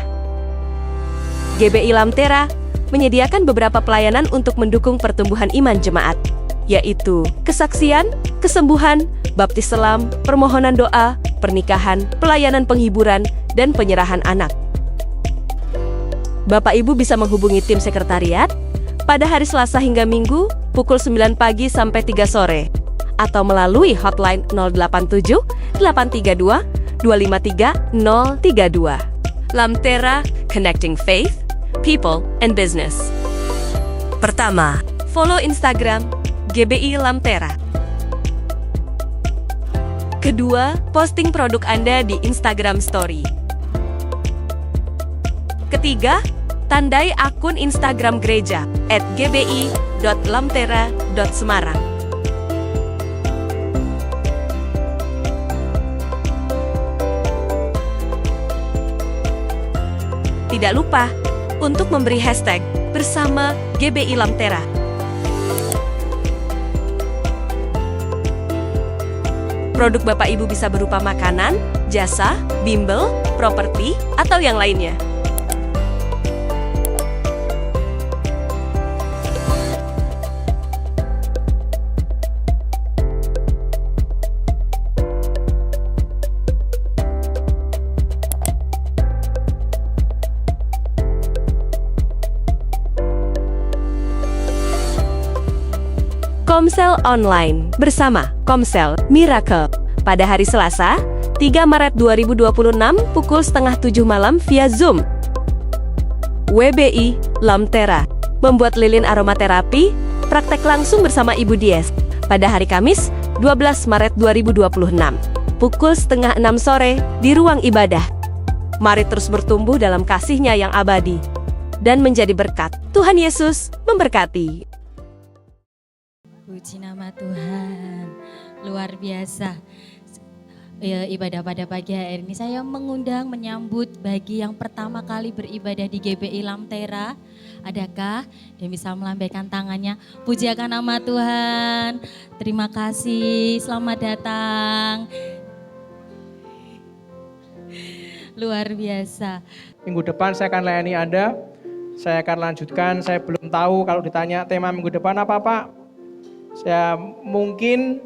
GBI Lamtera menyediakan beberapa pelayanan untuk mendukung pertumbuhan iman jemaat, yaitu kesaksian, kesembuhan, baptis selam, permohonan doa, pernikahan, pelayanan penghiburan, dan penyerahan anak. Bapak Ibu bisa menghubungi tim sekretariat pada hari Selasa hingga Minggu pukul 9 pagi sampai 3 sore atau melalui hotline 087 832 253 032. Lamtera, Connecting Faith, People, and Business. Pertama, follow Instagram GBI Lamtera. Kedua, posting produk Anda di Instagram Story. Ketiga, tandai akun Instagram gereja @gbi.lamtera.semarang. Tidak lupa untuk memberi hashtag bersama GBI Lamtera. Produk Bapak Ibu bisa berupa makanan, jasa, bimbel, properti, atau yang lainnya. Komsel Online bersama Komsel Miracle pada hari Selasa 3 Maret 2026 pukul 6:30 malam via Zoom. WBI Lamtera membuat lilin aromaterapi praktek langsung bersama Ibu Dies pada hari Kamis 12 Maret 2026 pukul 5:30 sore di ruang ibadah. Mari terus bertumbuh dalam kasih-Nya yang abadi dan menjadi berkat. Tuhan Yesus memberkati. Puji nama Tuhan, luar biasa. Ibadah pada pagi hari ini saya mengundang menyambut bagi yang pertama kali beribadah di GBI Lamtera. Adakah yang bisa melambaikan tangannya? Pujiakan nama Tuhan. Terima kasih, selamat datang. luar biasa. Minggu depan saya akan layani Anda. Saya akan lanjutkan, saya belum tahu kalau ditanya tema minggu depan apa Pak. Saya mungkin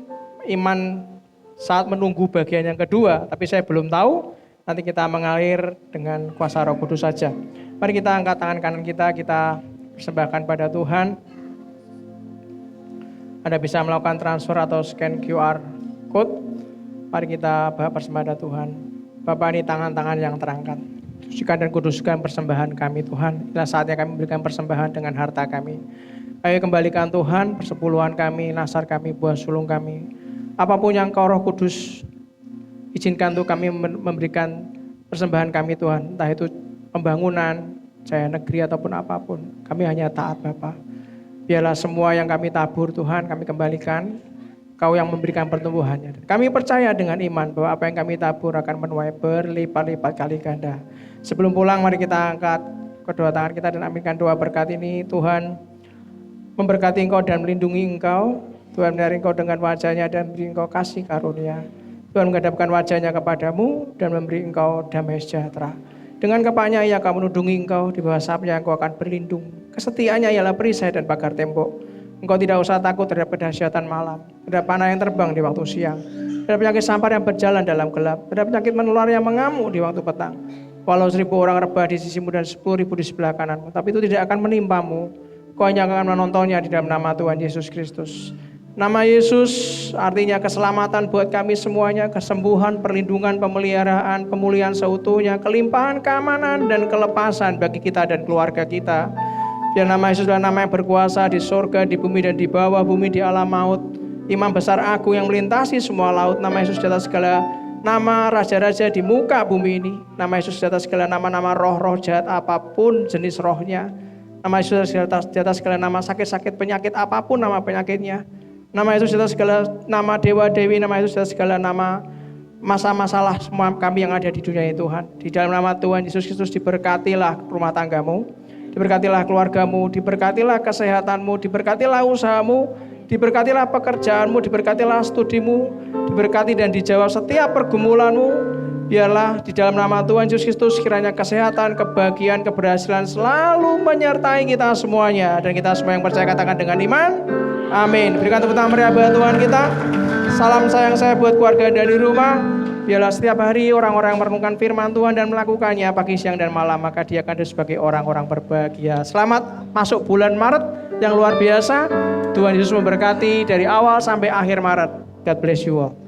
iman saat menunggu bagian yang kedua, tapi saya belum tahu. Nanti kita mengalir dengan kuasa Roh Kudus saja. Mari kita angkat tangan kanan kita persembahkan pada Tuhan. Anda bisa melakukan transfer atau scan QR code. Mari kita persembahkan Tuhan. Bapak, ini tangan-tangan yang terangkat. Sucikan dan kuduskan persembahan kami Tuhan. Inilah saatnya kami memberikan persembahan dengan harta kami. Ayo kembalikan Tuhan persepuluhan kami, nasar kami, buah sulung kami. Apapun yang Kau Roh Kudus izinkan untuk kami memberikan persembahan kami Tuhan. Entah itu pembangunan, jaya negeri ataupun apapun. Kami hanya taat Bapa. Biarlah semua yang kami tabur Tuhan kami kembalikan. Kau yang memberikan pertumbuhannya. Kami percaya dengan iman bahwa apa yang kami tabur akan menuai berlipat-lipat kali ganda. Sebelum pulang mari kita angkat kedua tangan kita dan aminkan doa berkat ini. Tuhan memberkati Engkau dan melindungi Engkau. Tuhan menyinari Engkau dengan wajahnya dan beri Engkau kasih karunia. Tuhan menghadapkan wajahnya kepadamu dan memberi Engkau damai sejahtera. Dengan kepaknya ia akan menundungi Engkau, di bawah sayapnya Engkau akan berlindung. Kesetiaannya ialah perisai dan pagar tembok. Engkau tidak usah takut terhadap kedahsyatan malam, terhadap panah yang terbang di waktu siang, terhadap penyakit sampar yang berjalan dalam gelap, terhadap penyakit menular yang mengamuk di waktu petang. Walau 1000 orang rebah di sisimu dan 10.000 di sebelah kananmu, tapi itu tidak akan menimpamu. Kau hanya akan menontonnya di dalam nama Tuhan Yesus Kristus. Nama Yesus artinya keselamatan buat kami semuanya, kesembuhan, perlindungan, pemeliharaan, pemulihan seutuhnya, kelimpahan, keamanan, dan kelepasan bagi kita dan keluarga kita. Biar nama Yesus adalah nama yang berkuasa di surga, di bumi, dan di bawah bumi, di alam maut. Imam besar agung yang melintasi semua laut. Nama Yesus di atas segala nama raja-raja di muka bumi ini. Nama Yesus di atas segala nama-nama roh-roh jahat apapun jenis rohnya. Nama Yesus di atas segala nama sakit-sakit penyakit apapun nama penyakitnya. Nama Yesus di atas segala nama dewa-dewi. Nama Yesus di atas segala nama masalah semua kami yang ada di dunia ini Tuhan. Di dalam nama Tuhan Yesus Kristus diberkatilah rumah tanggamu. Diberkatilah keluargamu, diberkatilah kesehatanmu, diberkatilah usahamu, diberkatilah pekerjaanmu, diberkatilah studimu, diberkati dan dijawab setiap pergumulanmu. Biarlah di dalam nama Tuhan Yesus Kristus kiranya kesehatan, kebahagiaan, keberhasilan selalu menyertai kita semuanya. Dan kita semua yang percaya katakan dengan iman, amin. Berikan tepuk tangan meriah buat Tuhan kita. Salam sayang saya buat keluarga dari rumah. Biarlah setiap hari orang-orang yang merenungkan firman Tuhan dan melakukannya pagi, siang, dan malam, maka dia akan ada sebagai orang-orang berbahagia. Selamat masuk bulan Maret yang luar biasa. Tuhan Yesus memberkati dari awal sampai akhir Maret. God bless you all.